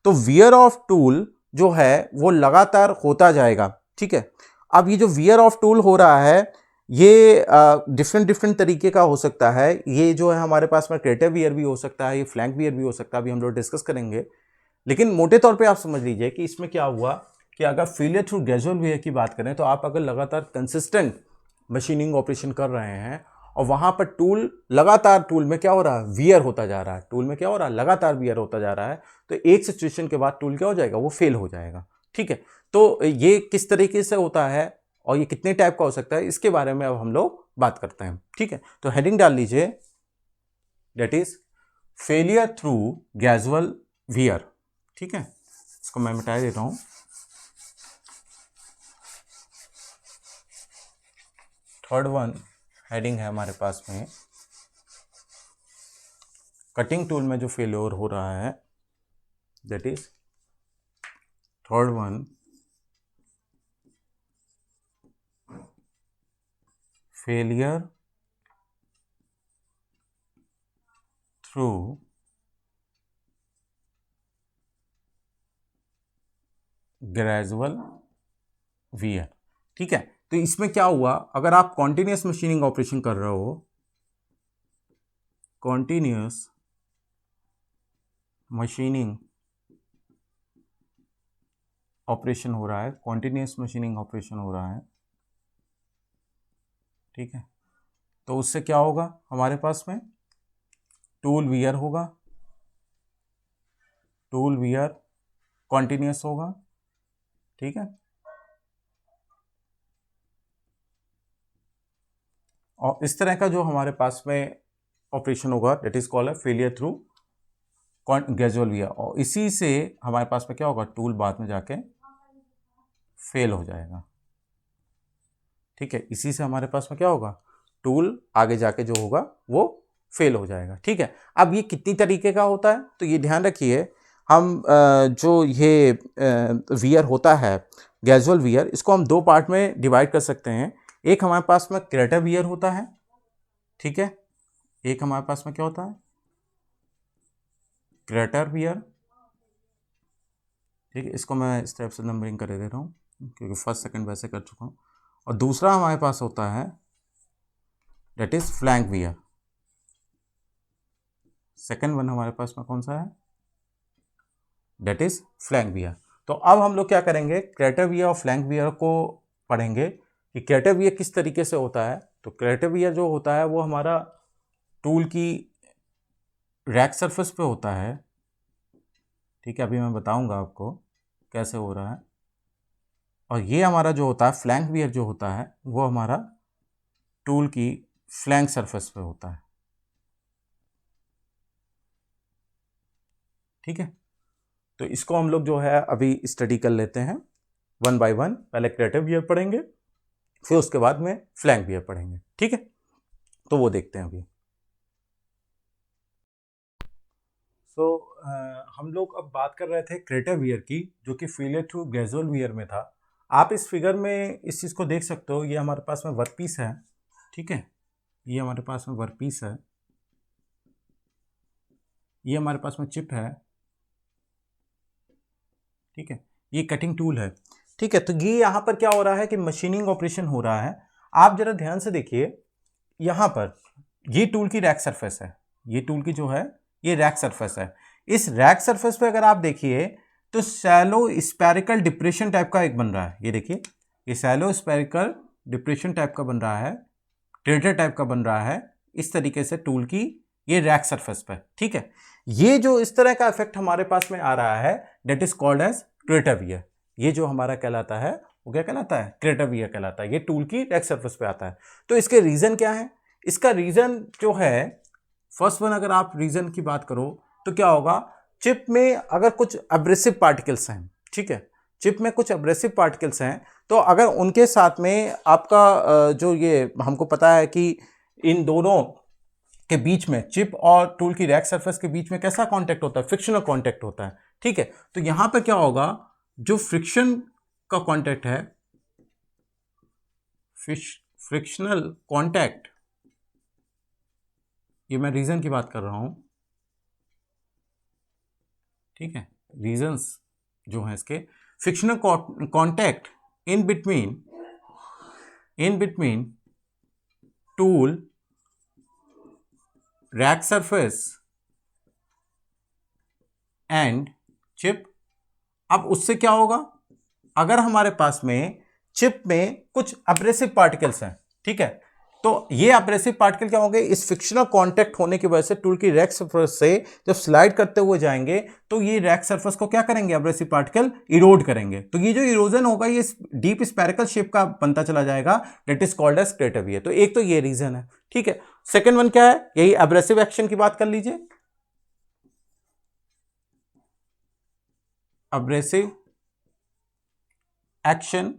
S1: तो वियर ऑफ टूल जो है वो लगातार होता जाएगा, ठीक है। अब ये जो वियर ऑफ टूल हो रहा है ये डिफरेंट तरीके का हो सकता है। ये जो है हमारे पास में क्रेटिव वियर भी हो सकता है, ये फ्लैंक वियर भी हो सकता है, अभी हम लोग डिस्कस करेंगे। लेकिन मोटे तौर पे आप समझ लीजिए कि इसमें क्या हुआ कि अगर फेलियर थ्रू ग्रेजुअल वियर की बात करें तो आप अगर लगातार कंसिस्टेंट मशीनिंग ऑपरेशन कर रहे हैं और वहां पर टूल लगातार, टूल में क्या हो रहा है, वियर होता जा रहा है, टूल में क्या हो रहा है, लगातार वियर होता जा रहा है, तो एक सिचुएशन के बाद टूल क्या हो जाएगा, वो फेल हो जाएगा, ठीक है। तो ये किस तरीके से होता है और ये कितने टाइप का हो सकता है, इसके बारे में अब हम लोग बात करते हैं, ठीक है। तो हेडिंग डाल लीजिए, that is failure through gradual wear, ठीक है। इसको मैं मिटा देता हूं। थर्ड वन हेडिंग है हमारे पास में, कटिंग टूल में जो फेलियर हो रहा है, that is third one failure through gradual wear, ठीक है। तो इसमें क्या हुआ, अगर आप कॉन्टिन्यूस मशीनिंग ऑपरेशन कर रहे हो, कॉन्टिन्यूस मशीनिंग ऑपरेशन हो रहा है, कॉन्टिन्यूस मशीनिंग ऑपरेशन हो रहा है, ठीक है, तो उससे क्या होगा, हमारे पास में टूल वियर होगा, टूल वियर कॉन्टिन्यूस होगा, ठीक है। और इस तरह का जो हमारे पास में ऑपरेशन होगा that is called failure through gradual wear, और इसी से हमारे पास में क्या होगा, टूल बाद में जाके फेल हो जाएगा, ठीक है। इसी से हमारे पास में क्या होगा, टूल आगे जाके जो होगा वो फेल हो जाएगा, ठीक है। अब ये कितनी तरीके का होता है, तो ये ध्यान रखिए, हम जो ये वियर होता है ग्रेजुअल वियर, इसको हम दो पार्ट में डिवाइड कर सकते हैं। एक हमारे पास में क्रेटिव वियर होता है, ठीक है, एक हमारे पास में क्या होता है, क्रेटर वियर, ठीक है। इसको मैं स्टेप से नंबरिंग कर दे रहा हूँ क्योंकि फर्स्ट सेकंड वैसे कर चुका हूँ। और दूसरा हमारे पास होता है that is flank wear. Second one हमारे पास में कौन सा है, दैट इज फ्लैंक वियर। तो अब हम लोग क्या करेंगे, क्रेटर वियर और फ्लैंक वियर को पढ़ेंगे कि क्रेटर वियर किस तरीके से होता है। तो क्रेटर वियर जो होता है वो हमारा टूल की रैक सरफेस पे होता है, ठीक है, अभी मैं बताऊंगा आपको कैसे हो रहा है। और ये हमारा जो होता है फ्लैंक वियर जो होता है वो हमारा टूल की फ्लैंक सरफेस पे होता है, ठीक है। तो इसको हम लोग जो है अभी स्टडी कर लेते हैं वन बाय वन। पहले क्रेटिव वियर पढ़ेंगे, फिर उसके बाद में फ्लैंक वियर पढ़ेंगे, ठीक है। तो वो देखते हैं अभी। हम लोग अब बात कर रहे थे क्रेटर वियर की, जो कि फेलियर थ्रू ग्रेजुअल वियर में था। आप इस फिगर में इस चीज़ को देख सकते हो, ये हमारे पास में वर्क पीस है, ठीक है, ये हमारे पास में वर्क पीस है, ये हमारे पास में चिप है, ठीक है, ये कटिंग टूल है, ठीक है। तो ये यहाँ पर क्या हो रहा है कि मशीनिंग ऑपरेशन हो रहा है। आप जरा ध्यान से देखिए, यहाँ पर ये टूल की रैक सरफेस है, ये टूल की जो है ये रैक सरफेस है। इस रैक सरफेस पे अगर आप देखिए तो शैलो स्पेरिकल डिप्रेशन टाइप का एक बन रहा है, ये देखिए, ये शैलो स्पेरिकल डिप्रेशन टाइप का बन रहा है, क्रेटर टाइप का बन रहा है, इस तरीके से टूल की ये रैक सरफेस पे, ठीक है। ये जो इस तरह का इफेक्ट हमारे पास में आ रहा है, that is called as crater wear. ये जो हमारा कहलाता है वो क्या कहलाता है, क्रेटर वियर कहलाता है। ये टूल की रैक सरफेस पे आता है। तो इसके रीजन क्या है, इसका रीजन जो है, फर्स्ट वन अगर आप रीजन की बात करो तो क्या होगा, चिप में अगर कुछ एब्रेसिव पार्टिकल्स हैं, ठीक है, चिप में कुछ एब्रेसिव पार्टिकल्स हैं, तो अगर उनके साथ में आपका जो ये हमको पता है कि इन दोनों के बीच में, चिप और टूल की रैक सरफेस के बीच में कैसा कांटेक्ट होता है, फ्रिक्शनल कांटेक्ट होता है, ठीक है। तो यहां पर क्या होगा, जो फ्रिक्शन का कांटेक्ट है, फ्रिक्शनल कांटेक्ट, ये मैं रीजन की बात कर रहा हूं, ठीक है, रीजंस जो है इसके, frictional contact in between tool rack surface and chip. अब उससे क्या होगा, अगर हमारे पास में चिप में कुछ एब्रेसिव पार्टिकल्स हैं, ठीक है, तो ये एब्रेसिव पार्टिकल क्या होंगे, इस फ्रिक्शनल कांटेक्ट होने की वजह से टूल की रैक सरफेस से जब स्लाइड करते हुए जाएंगे तो ये रैक सरफेस को क्या करेंगे, एब्रेसिव पार्टिकल इरोड करेंगे। तो ये जो इरोजन होगा ये डीप स्पेरिकल शेप का बनता चला जाएगा, that is called as crater wear. तो एक तो ये रीजन है, ठीक है। सेकेंड वन क्या है, यही एब्रेसिव एक्शन की बात कर लीजिए, एब्रेसिव एक्शन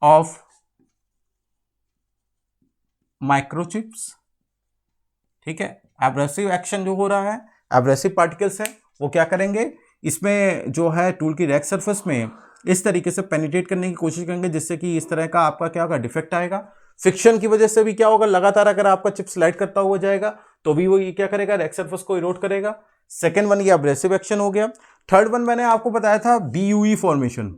S1: ऑफ माइक्रोचिप्स, ठीक है। एब्रेसिव एक्शन जो हो रहा है, एब्रेसिव पार्टिकल्स है वो क्या करेंगे, इसमें जो है टूल की रैक सरफेस में इस तरीके से पेनिट्रेट करने की कोशिश करेंगे, जिससे कि इस तरह का आपका क्या होगा, डिफेक्ट आएगा। फ्रिक्शन की वजह से भी क्या होगा, लगातार अगर आपका चिप स्लाइड करता हुआ जाएगा तो भी वो ये क्या करेगा, रैक सरफेस को इरोड करेगा। सेकेंड वन ये एब्रेसिव एक्शन हो गया। थर्ड वन मैंने आपको बताया था BUE formation,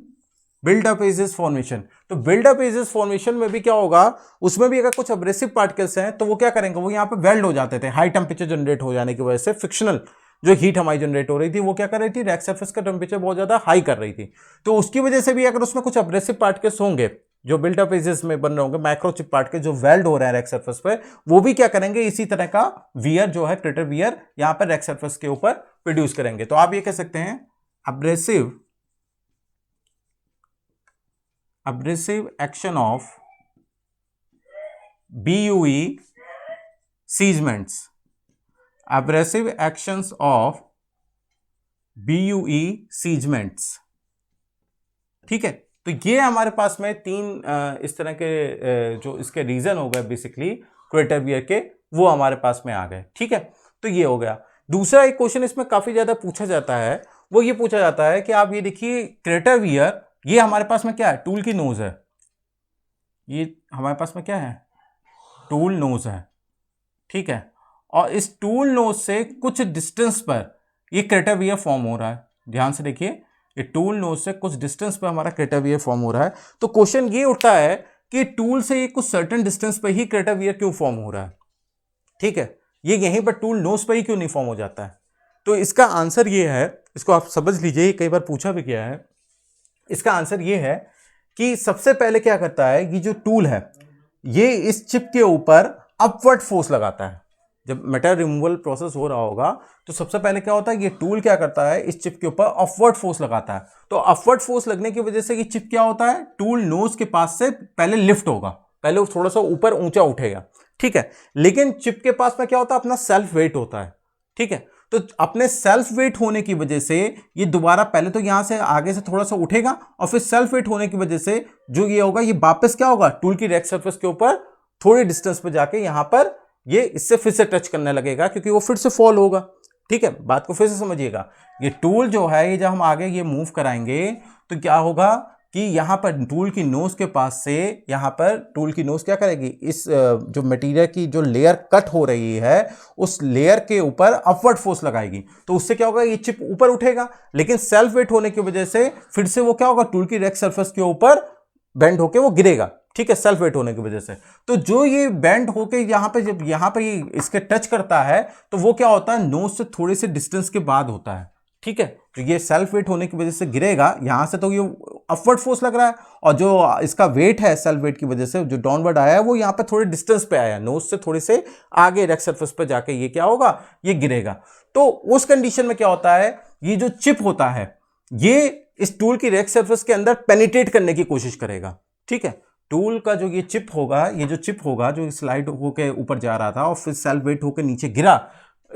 S1: build up edges formation. तो बिल्ड अप एजेस फॉर्मेशन में भी क्या होगा, उसमें भी अगर कुछ एब्रेसिव पार्टिकल्स हैं तो वो क्या करेंगे, वो यहाँ पे वेल्ड हो जाते थे, हाई टेम्परेचर जनरेट हो जाने की वजह से फ्रिक्शनल जो हीट हमारी जनरेट हो रही थी वो क्या कर रही थी, रैक सरफेस का टेम्परेचर बहुत ज्यादा हाई कर रही थी। तो उसकी वजह से भी अगर उसमें कुछ एब्रेसिव पार्टिकल्स होंगे जो बिल्ड अप एजेस में बन रहे होंगे, माइक्रोचिप पार्टिकल जो वेल्ड हो रहे हैं रैक सरफेस पे, वो भी क्या करेंगे, इसी तरह का वियर जो है, क्रेटर वियर यहाँ पर रैक सरफेस के ऊपर प्रोड्यूस करेंगे। तो आप ये कह सकते हैं abrasive action of BUE seedments, abrasive actions of BUE seedments, ठीक है। तो ये हमारे पास में तीन इस तरह के जो इसके रीजन हो गए बेसिकली क्रेटर वियर के, वो हमारे पास में आ गए, ठीक है। तो ये हो गया। दूसरा एक क्वेश्चन इसमें काफी ज्यादा पूछा जाता है, वो ये पूछा जाता है कि आप ये देखिए, क्रेटर वियर ये हमारे पास में क्या है, टूल की नोज है, ये हमारे पास में क्या है, टूल नोज है, ठीक है। और इस टूल नोज से कुछ डिस्टेंस पर ये क्रेटर वियर फॉर्म हो रहा है। ध्यान से देखिए, ये टूल नोज से कुछ डिस्टेंस पर हमारा क्रेटर वियर फॉर्म हो रहा है। तो क्वेश्चन ये उठता है कि टूल से ये कुछ सर्टेन डिस्टेंस पर ही क्रेटर वियर क्यों फॉर्म हो रहा है, ठीक है, ये यहीं पर टूल नोज पर ही क्यों नहीं फॉर्म हो जाता है। तो इसका आंसर ये है, इसको आप समझ लीजिए, कई बार पूछा भी गया है। इसका आंसर ये है कि सबसे पहले क्या करता है, ये जो टूल है ये इस चिप के ऊपर अपवर्ड फोर्स लगाता है। जब मेटल रिमूवल प्रोसेस हो रहा होगा तो सबसे पहले क्या होता है, ये टूल क्या करता है, इस चिप के ऊपर अपवर्ड फोर्स लगाता है। तो अपवर्ड फोर्स लगने की वजह से ये चिप क्या होता है, टूल नोज के पास से पहले लिफ्ट होगा, पहले वो थोड़ा सा ऊपर ऊंचा उठेगा, ठीक है। लेकिन चिप के पास में क्या होता है, अपना सेल्फ वेट होता है, ठीक है। तो अपने सेल्फ वेट होने की वजह से ये दोबारा पहले तो यहां से आगे से थोड़ा सा उठेगा और फिर सेल्फ वेट होने की वजह से जो ये होगा, ये वापस क्या होगा, टूल की रैक सरफेस के ऊपर थोड़ी डिस्टेंस पे जाके यहाँ पर ये इससे फिर से टच करने लगेगा, क्योंकि वो फिर से फॉल होगा। ठीक है, बात को फिर से समझिएगा। ये टूल जो है, ये जब हम आगे ये मूव कराएंगे तो क्या होगा कि यहाँ पर टूल की नोज के पास से, यहाँ पर टूल की नोज क्या करेगी, इस जो मटेरियल की जो लेयर कट हो रही है उस लेयर के ऊपर अपवर्ड फोर्स लगाएगी। तो उससे क्या होगा, ये चिप ऊपर उठेगा, लेकिन सेल्फ वेट होने की वजह से फिर से वो क्या होगा, टूल की रेक सरफेस के ऊपर बेंड होके वो गिरेगा। ठीक है, सेल्फ वेट होने की वजह से। तो जो ये बेंड होके यहाँ पे, जब यहाँ पे ये इसके टच करता है तो वो क्या होता है, नोज से थोड़े से डिस्टेंस के बाद होता है। ठीक है, तो ये सेल्फ वेट होने की वजह से गिरेगा यहां से, तो ये अपवर्ड फोर्स लग रहा है, और जो इसका वेट है सेल्फ वेट की वजह से जो डाउनवर्ड आया है वो यहाँ पे थोड़े डिस्टेंस पे आया, नोज से थोड़े से आगे रेक सरफेस पे जाके ये क्या होगा, ये गिरेगा। तो उस कंडीशन में क्या होता है, ये जो चिप होता है ये इस टूल की रेक सरफेस के अंदर पेनिट्रेट करने की कोशिश करेगा। ठीक है, टूल का जो ये चिप होगा, ये जो चिप होगा जो स्लाइड होके ऊपर जा रहा था और फिर सेल्फ वेट होके नीचे गिरा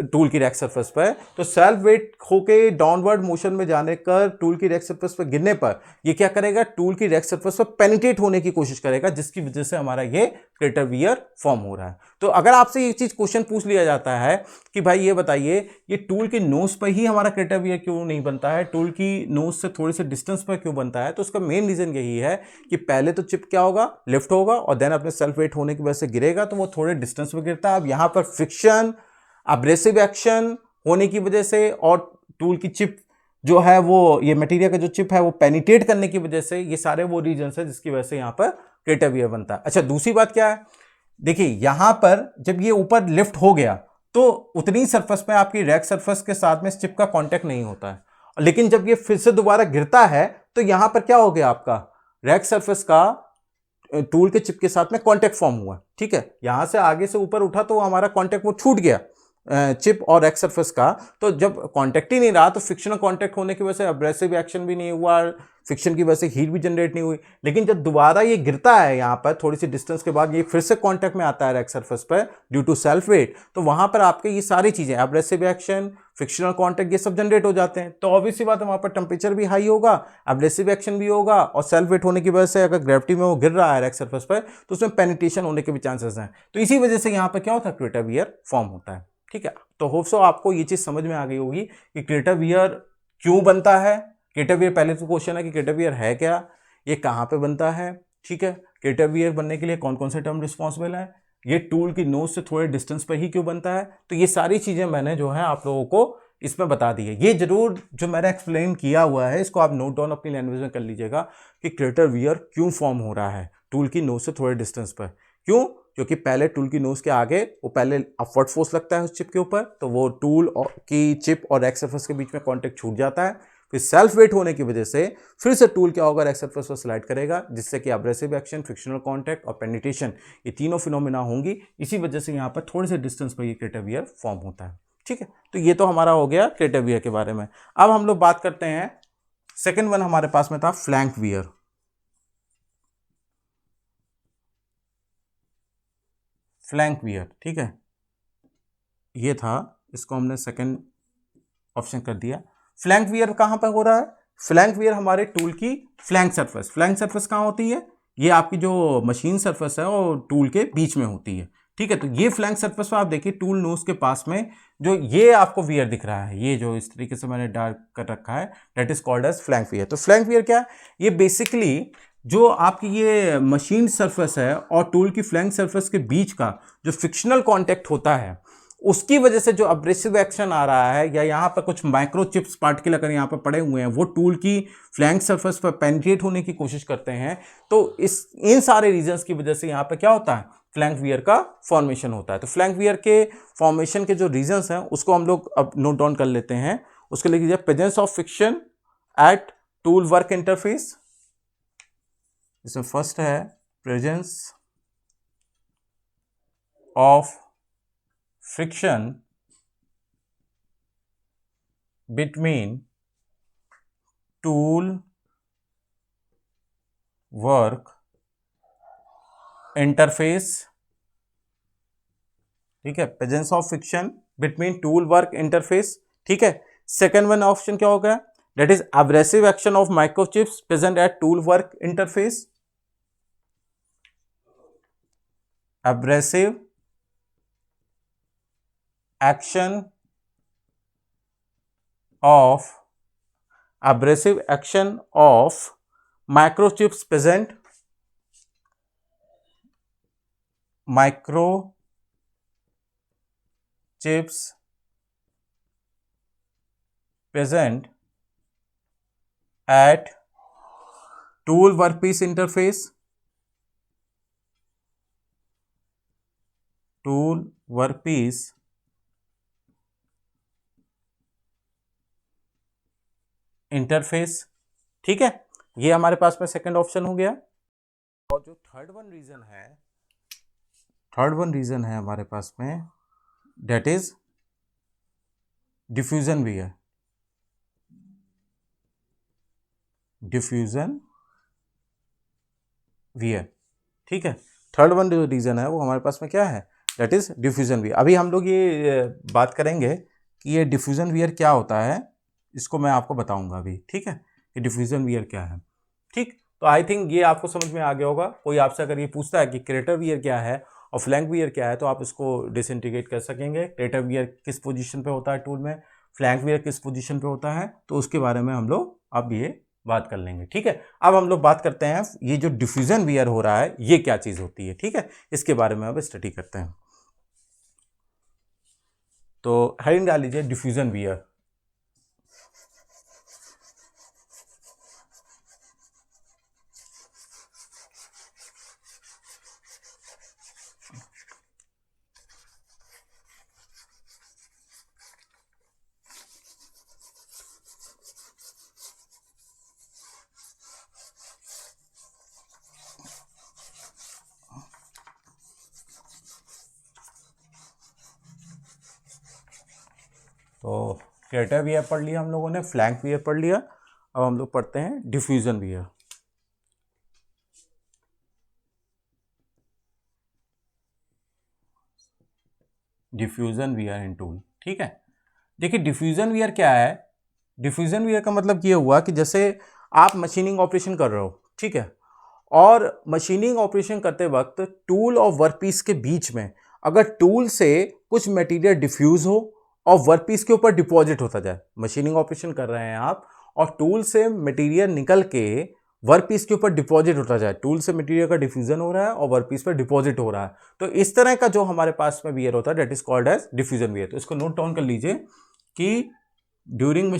S1: टूल की रैक सरफेस पर, तो सेल्फ वेट होके डाउनवर्ड मोशन में जाने कर टूल की रैक सरफेस पर गिरने पर ये क्या करेगा, टूल की रैक सरफेस पर पेनिट्रेट होने की कोशिश करेगा, जिसकी वजह से हमारा ये क्रेटर वियर फॉर्म हो रहा है। तो अगर आपसे ये चीज क्वेश्चन पूछ लिया जाता है कि भाई ये बताइए, ये टूल की नोज पर ही हमारा क्रेटर वियर क्यों नहीं बनता है, टूल की नोज से थोड़ी सी डिस्टेंस पर क्यों बनता है, तो उसका मेन रीजन यही है कि पहले तो चिप क्या होगा, लिफ्ट होगा, और देन अपने सेल्फ वेट होने की वजह से गिरेगा, तो वो थोड़े डिस्टेंस पर गिरता है। अब यहां पर फ्रिक्शन, अब्रेसिव एक्शन होने की वजह से, और टूल की चिप जो है वो, ये मटेरियल का जो चिप है वो पेनिट्रेट करने की वजह से, ये सारे वो रीजन है जिसकी वजह से यहां पर क्रेटर वियर बनता है। अच्छा, दूसरी बात क्या है, देखिए यहां पर जब ये ऊपर लिफ्ट हो गया तो उतनी सरफेस में आपकी रैक सरफेस के साथ में चिप का कांटेक्ट नहीं होता है, लेकिन जब ये फिर से दोबारा गिरता है तो यहां पर क्या हो गया, आपका रैक सरफेस का टूल के चिप के साथ में कांटेक्ट फॉर्म हुआ। ठीक है, यहां से आगे से ऊपर उठा तो हमारा कांटेक्ट वो छूट गया चिप और रैक सरफेस का। तो जब कांटेक्ट ही नहीं रहा तो फ्रिक्शनल कांटेक्ट होने की वजह से अब्रेसिव एक्शन भी नहीं हुआ, फ्रिक्शन की वजह से हीट भी जनरेट नहीं हुई। लेकिन जब दोबारा ये गिरता है यहाँ पर थोड़ी सी डिस्टेंस के बाद, ये फिर से कांटेक्ट में आता है रैक सरफेस पर ड्यू टू सेल्फ वेट, तो वहां पर आपके ये सारी चीजें, अब्रेसिव एक्शन, फ्रिक्शनल कांटेक्ट, ये सब जनरेट हो जाते हैं। तो ऑब्वियसली बात है, वहां पर टेम्परेचर भी हाई होगा, अब्रेसिव एक्शन भी होगा, और सेल्फ वेट होने की वजह से अगर ग्रेविटी में वो गिर रहा है रैक सरफेस पर तो उसमें पेनिट्रेशन होने के भी चांसेस हैं। तो इसी वजह से यहाँ पर क्या होता है, क्रेटर वियर फॉर्म होता है। ठीक है, तो होप सो आपको ये चीज समझ में आ गई होगी कि क्रेटर वियर क्यों बनता है। क्रेटर वियर, पहले तो क्वेश्चन है कि क्रेटर वियर है क्या, ये कहाँ पे बनता है। ठीक है, क्रेटर वियर बनने के लिए कौन कौन से टर्म रिस्पॉन्सिबल है, ये टूल की नोज से थोड़े डिस्टेंस पर ही क्यों बनता है। तो ये सारी चीजें मैंने जो है आप लोगों को इसमें बता दी है। ये जरूर जो मैंने एक्सप्लेन किया हुआ है इसको आप नोट डाउन अपनी लैंग्वेज में कर लीजिएगा कि क्रेटर वियर क्यों फॉर्म हो रहा है टूल की नोज से थोड़े डिस्टेंस पर। क्यों, क्योंकि पहले टूल की नोज के आगे वो पहले अपवर्ड फोर्स लगता है उस चिप के ऊपर, तो वो टूल की चिप और रैक सरफेस के बीच में कांटेक्ट छूट जाता है। फिर सेल्फ वेट होने की वजह से फिर से टूल क्या होगा, रैक सरफेस पर स्लाइड करेगा, जिससे कि अब्रेसिव एक्शन, फ्रिक्शनल कांटेक्ट और पेनिट्रेशन, ये तीनों फिनोमिना होंगी। इसी वजह से यहाँ पर थोड़े से डिस्टेंस पर ये क्रेटर वियर फॉर्म होता है। ठीक है, तो ये तो हमारा हो गया क्रेटर वियर के बारे में। अब हम लोग बात करते हैं, सेकेंड वन हमारे पास में था फ्लैंक वियर। फ्लैंक वियर, ठीक है, ये था, इसको हमने सेकंड ऑप्शन कर दिया। फ्लैंक वियर कहां पर हो रहा है, फ्लैंक वियर हमारे टूल की फ्लैंक सरफेस, फ्लैंक सरफेस कहां होती है, ये आपकी जो मशीन सरफेस है और टूल के बीच में होती है। ठीक है, तो ये फ्लैंक सरफेस पर आप देखिए टूल नोज के पास में जो ये आपको वियर दिख रहा है, ये जो इस तरीके से मैंने डार्क कर रखा है, that is called as flank wear. तो फ्लैंक वियर क्या है, ये बेसिकली जो आपकी ये मशीन सरफेस है और टूल की फ्लैंक सरफेस के बीच का जो फ्रिक्शनल कांटेक्ट होता है उसकी वजह से जो अब्रेसिव एक्शन आ रहा है, या यहाँ पर कुछ माइक्रोचिप्स पार्टिकल अगर यहाँ पर पड़े हुए हैं वो टूल की फ्लैंक सरफेस पर पेनिट्रेट होने की कोशिश करते हैं, तो इन सारे रीजंस की वजह से यहाँ पर क्या होता है, फ्लैंक वियर का फॉर्मेशन होता है। तो फ्लैंक वियर के फॉर्मेशन के जो रीजंस हैं उसको हम लोग अब नोट डाउन कर लेते हैं। उसके लिए presence of friction at tool work interface, इसमें फर्स्ट है presence of friction between tool work interface. ठीक है, presence of friction between tool work interface. ठीक है, सेकेंड वन ऑप्शन क्या होगा, that is abrasive action of microchips present at tool work interface. abrasive action of microchips present at tool workpiece interface, ठीक है। ये हमारे पास में सेकंड ऑप्शन हो गया। और जो थर्ड वन रीजन है हमारे पास में, दैट इज डिफ्यूजन वियर। ठीक है, थर्ड वन जो रीजन है वो हमारे पास में क्या है, दैट इज डिफ्यूजन वियर। अभी हम लोग ये बात करेंगे कि ये डिफ्यूजन वियर क्या होता है, इसको मैं आपको बताऊंगा अभी, ठीक है, कि डिफ्यूजन वियर क्या है। ठीक, तो आई थिंक ये आपको समझ में आ गया होगा। कोई आपसे अगर ये पूछता है कि क्रेटर वियर क्या है और फ्लैंक वियर क्या है, तो आप इसको डिसइंटीग्रेट कर सकेंगे। क्रेटर वियर किस पोजीशन पे होता है टूल में, फ्लैंक वियर किस पोजीशन पे होता है, तो उसके बारे में हम लोग अब ये बात कर लेंगे। ठीक है, अब हम लोग बात करते हैं ये जो डिफ्यूजन वियर हो रहा है ये क्या चीज होती है। ठीक है, इसके बारे में अब स्टडी करते हैं। तो हेडिंग डाल लीजिए डिफ्यूजन वियर। तो क्रेटर वियर पढ़ लिया हम लोगों ने, फ्लैंक वियर पढ़ लिया, अब हम लोग पढ़ते हैं diffusion wear. Diffusion wear in tool. ठीक है, देखिए डिफ्यूजन वियर क्या है। डिफ्यूजन वियर का मतलब ये हुआ कि जैसे आप मशीनिंग ऑपरेशन कर रहे हो, ठीक है, और मशीनिंग ऑपरेशन करते वक्त टूल और वर्कपीस के बीच में अगर टूल से कुछ मटेरियल डिफ्यूज हो और वर्कपीस के ऊपर डिपॉजिट होता जाए, मशीनिंग ऑपरेशन कर रहे हैं आप और टूल से मटेरियल निकल के वर्कपीस के ऊपर डिपॉजिट होता जाए, टूल से मटेरियल का डिफ्यूजन हो रहा है और वर्कपीस पर डिपॉजिट हो रहा है, तो इस तरह का जो हमारे पास में वियर होता है that is called as diffusion wear. तो इसको नोट डाउन कर लीजिए कि ड्यूरिंग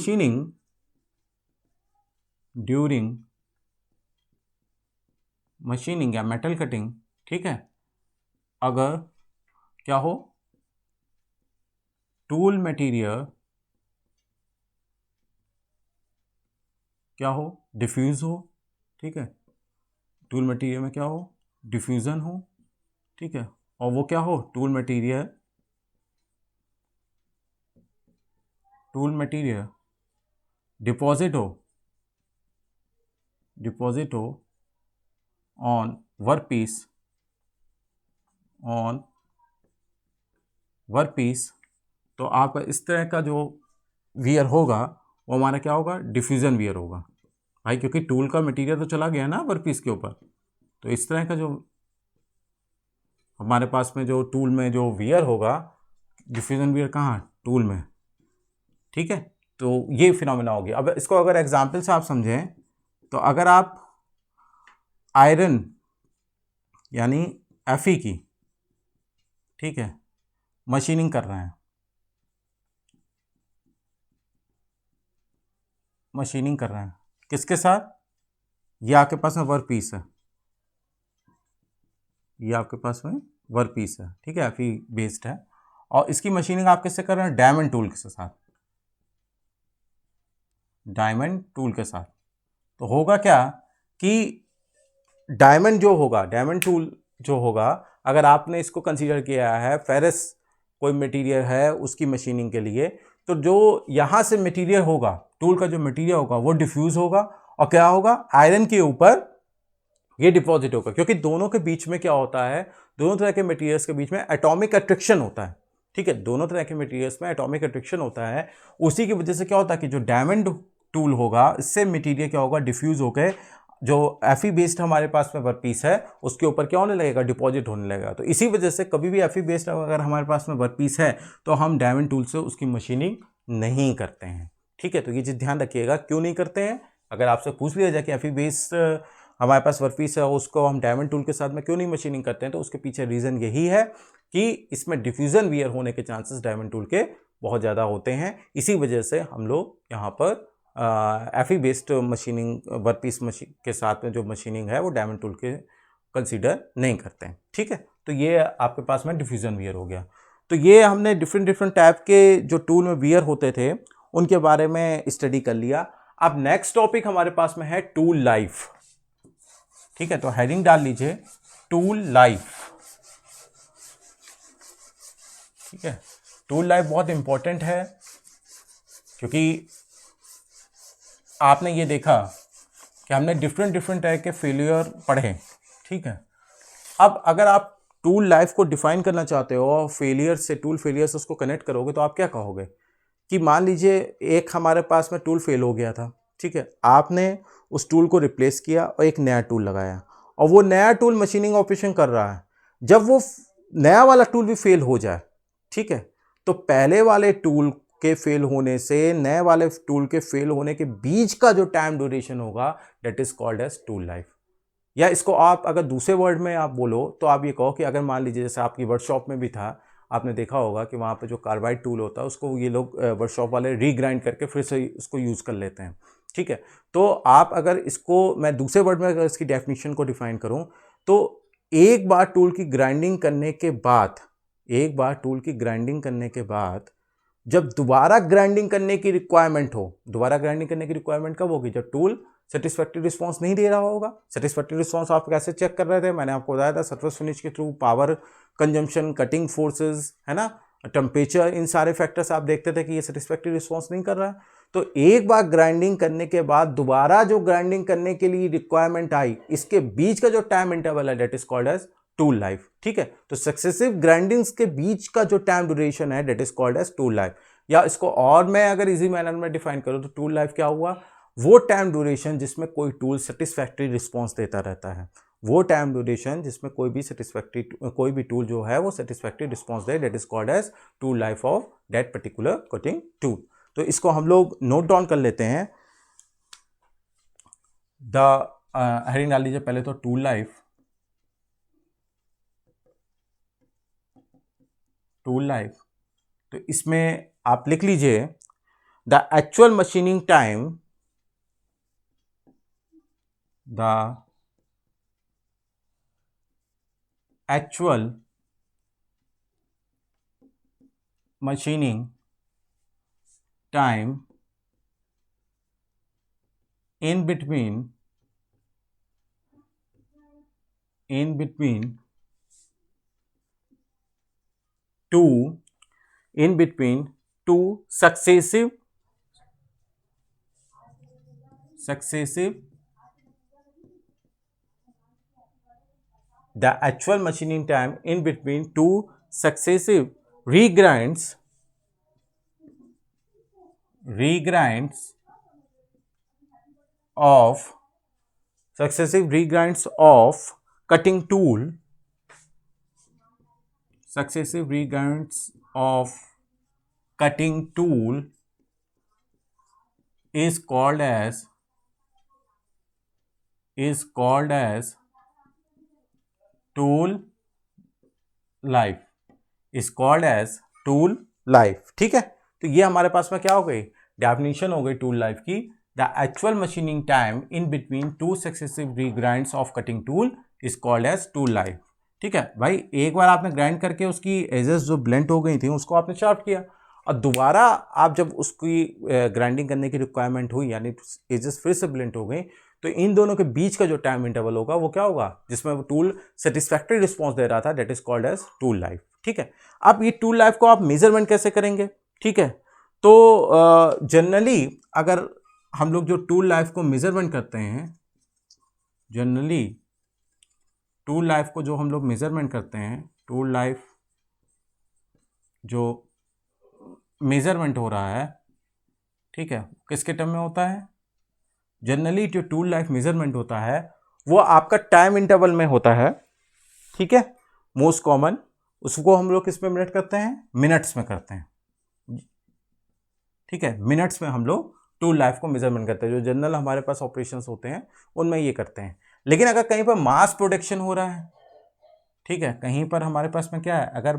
S1: मशीनिंग या मेटल कटिंग, ठीक है, अगर क्या हो, टूल मटेरियल क्या हो, डिफ्यूज हो, ठीक है, टूल मटेरियल में क्या हो, डिफ्यूजन हो, ठीक है, और वो क्या हो, टूल मटेरियल डिपॉजिट हो ऑन वर्कपीस, तो आपका इस तरह का जो वियर होगा वो हमारा क्या होगा, डिफ्यूजन वियर होगा भाई, क्योंकि टूल का मटेरियल तो चला गया ना वर्कपीस के ऊपर। तो इस तरह का जो हमारे पास में जो टूल में जो वियर होगा, डिफ्यूजन वियर कहाँ, टूल में। ठीक है, तो ये फिनोमेना हो गया। अब इसको अगर एग्जाम्पल से आप समझें, तो अगर आप आयरन यानी Fe की, ठीक है, मशीनिंग कर रहे हैं, किसके साथ, ये आपके पास में वर्क पीस है, ठीक है, Fe बेस्ड है, और इसकी मशीनिंग आप किससे कर रहे हैं, डायमंड टूल के साथ। तो होगा क्या कि डायमंड टूल जो होगा, अगर आपने इसको कंसीडर किया है फेरस कोई मटेरियल है उसकी मशीनिंग के लिए, तो जो यहाँ से मटेरियल होगा, टूल का जो मटेरियल होगा वो डिफ्यूज होगा और क्या होगा, आयरन के ऊपर ये डिपॉजिट होगा, क्योंकि दोनों के बीच में क्या होता है, दोनों तरह के मटेरियल्स के बीच में एटॉमिक अट्रैक्शन होता है। ठीक है, दोनों तरह के मटेरियल्स में एटॉमिक अट्रैक्शन होता है, उसी की वजह से क्या होता है कि जो डायमंड टूल होगा इससे मटेरियल क्या होगा, डिफ्यूज होकर जो एफई बेस्ड हमारे पास में वर्कपीस है उसके ऊपर क्या होने लगेगा, डिपॉजिट होने लगेगा। तो इसी वजह से कभी भी एफई बेस्ड अगर हमारे पास में वर्कपीस है तो हम डायमंड टूल से उसकी मशीनिंग नहीं करते हैं। ठीक है, तो ये चीज़ ध्यान रखिएगा क्यों नहीं करते हैं। अगर आपसे पूछ लिया जाए कि एफई बेस्ड हमारे पास वर्कपीस है उसको हम डायमंड टूल के साथ में क्यों नहीं मशीनिंग करते हैं, तो उसके पीछे रीज़न यही है कि इसमें डिफ्यूज़न वियर होने के चांसेस डायमंड टूल के बहुत ज़्यादा होते हैं। इसी वजह से हम लोग यहाँ पर FE based machining workpiece machine के साथ में जो मशीनिंग है वो डायमंड टूल के कंसीडर नहीं करते हैं। ठीक है, तो ये आपके पास में डिफ्यूज़न वियर हो गया। तो ये हमने डिफरेंट डिफरेंट टाइप के जो टूल में वियर होते थे उनके बारे में स्टडी कर लिया। अब नेक्स्ट टॉपिक हमारे पास में है टूल लाइफ। ठीक है, तो हेडिंग डाल लीजिए टूल लाइफ। ठीक है, टूल लाइफ बहुत इंपॉर्टेंट है क्योंकि आपने ये देखा कि हमने डिफरेंट डिफरेंट टाइप के फेलियर पढ़े। ठीक है, अब अगर आप टूल लाइफ को डिफाइन करना चाहते हो और फेलियर से टूल फेलियर से उसको कनेक्ट करोगे तो आप क्या कहोगे कि मान लीजिए एक हमारे पास में टूल फेल हो गया था। ठीक है, आपने उस टूल को रिप्लेस किया और एक नया टूल लगाया और वो नया टूल मशीनिंग ऑपरेशन कर रहा है। जब वो नया वाला टूल भी फेल हो जाए, ठीक है, तो पहले वाले टूल के फेल होने से नए वाले टूल के फेल होने के बीच का जो टाइम ड्यूरेशन होगा that is called as tool life. या इसको आप अगर दूसरे वर्ड में आप बोलो तो आप ये कहो कि अगर मान लीजिए जैसे आपकी वर्कशॉप में भी था, आपने देखा होगा कि वहाँ पे जो कार्बाइड टूल होता है उसको ये लोग वर्कशॉप वाले रीग्राइंड करके फिर से उसको यूज़ कर लेते हैं। ठीक है, तो आप अगर इसको मैं दूसरे वर्ड में अगर इसकी डेफिनेशन को डिफाइन करूँ तो एक बार टूल की ग्राइंडिंग करने के बाद, एक बार टूल की ग्राइंडिंग करने के बाद जब दोबारा ग्राइंडिंग करने की रिक्वायरमेंट हो, दोबारा ग्राइंडिंग करने की रिक्वायरमेंट कब होगी, जब टूल सेटिस्फैक्टरी रिस्पांस नहीं दे रहा होगा। सेटिस्फैक्टरी रिस्पांस आप कैसे चेक कर रहे थे, मैंने आपको बताया था सरफेस फिनिश के through, power consumption, cutting forces, है ना, टेम्परेचर, इन सारे फैक्टर्स आप देखते थे कि ये सेटिस्फैक्टरी रिस्पांस नहीं कर रहा है। तो एक बार ग्राइंडिंग करने के बाद दोबारा जो ग्राइंडिंग करने के लिए रिक्वायरमेंट आई, इसके बीच का जो टाइम इंटरवल है that is called as tool life. ठीक है, तो सक्सेसिव ग्राइंडिंग्स के बीच का जो टाइम ड्यूरेशन है that is called as tool life. या इसको और मैं अगर इजी मैनर में डिफाइन करूं तो टूल लाइफ क्या हुआ, वो टाइम ड्यूरेशन जिसमें कोई टूल सेटिस्फैक्टरी रिस्पांस देता रहता है, वो टाइम ड्यूरेशन जिसमें कोई भी टूल जो है वो सेटिस्फैक्टरी रिस्पांस दे that is called as tool life of that particular cutting tool. तो इसको हम लोग नोट डाउन कर लेते हैं। द हेडिंग डाल लीजिए पहले तो टूल लाइफ, टूल लाइफ। तो इसमें आप लिख लीजिए the actual machining time, the actual machining time in between two successive the actual machining time in between two successive regrinds of cutting tool, successive regrinds of cutting tool is called as tool life, is called as tool life। ठीक है, तो ये हमारे पास में क्या हो गई, डेफिनेशन हो गई टूल लाइफ की। The actual machining time in between two successive regrinds of cutting tool is called as tool life. ठीक है भाई, एक बार आपने ग्राइंड करके उसकी एजेस जो ब्लेंड हो गई थी उसको आपने शार्प किया और दोबारा आप जब उसकी ग्राइंडिंग करने की रिक्वायरमेंट हुई यानी एजेस फिर से ब्लेंड हो गई, तो इन दोनों के बीच का जो टाइम इंटरवल होगा वो क्या होगा, जिसमें वो टूल सेटिस्फैक्टरी रिस्पांस दे रहा था, that is called as tool life. ठीक है, अब ये टूल लाइफ को आप मेजरमेंट कैसे करेंगे। ठीक है, तो जनरली अगर हम लोग जो टूल लाइफ को मेजरमेंट करते हैं, जनरली टूल लाइफ को जो हम लोग मेजरमेंट करते हैं, टूल लाइफ जो मेजरमेंट हो रहा है, ठीक है, किसके टर्म में होता है, जनरली जो टूल लाइफ मेजरमेंट होता है वो आपका टाइम इंटरवल में होता है, ठीक है। मोस्ट कॉमन उसको हम लोग किस में मिनट करते हैं, मिनट्स में करते हैं, ठीक है। मिनट्स में हम लोग टूल लाइफ को मेजरमेंट करते हैं, जो जनरल हमारे पास ऑपरेशंस होते हैं उनमें ये करते हैं। लेकिन अगर कहीं पर मास प्रोडक्शन हो रहा है, ठीक है, कहीं पर हमारे पास में क्या है, अगर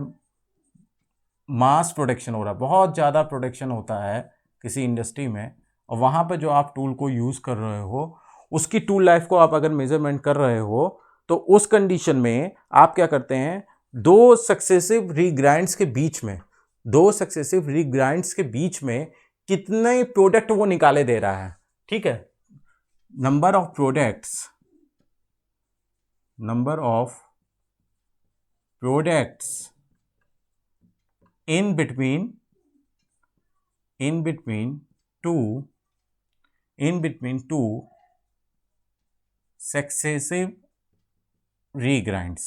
S1: मास प्रोडक्शन हो रहा है, बहुत ज़्यादा प्रोडक्शन होता है किसी इंडस्ट्री में, और वहाँ पर जो आप टूल को यूज़ कर रहे हो उसकी टूल लाइफ को आप अगर मेजरमेंट कर रहे हो, तो उस कंडीशन में आप क्या करते हैं, दो सक्सेसिव रीग्राइंड्स के बीच में, दो सक्सेसिव रीग्राइंड्स के बीच में कितने प्रोडक्ट वो निकाले दे रहा है, ठीक है। Number of products, number of products in between two successive regrinds,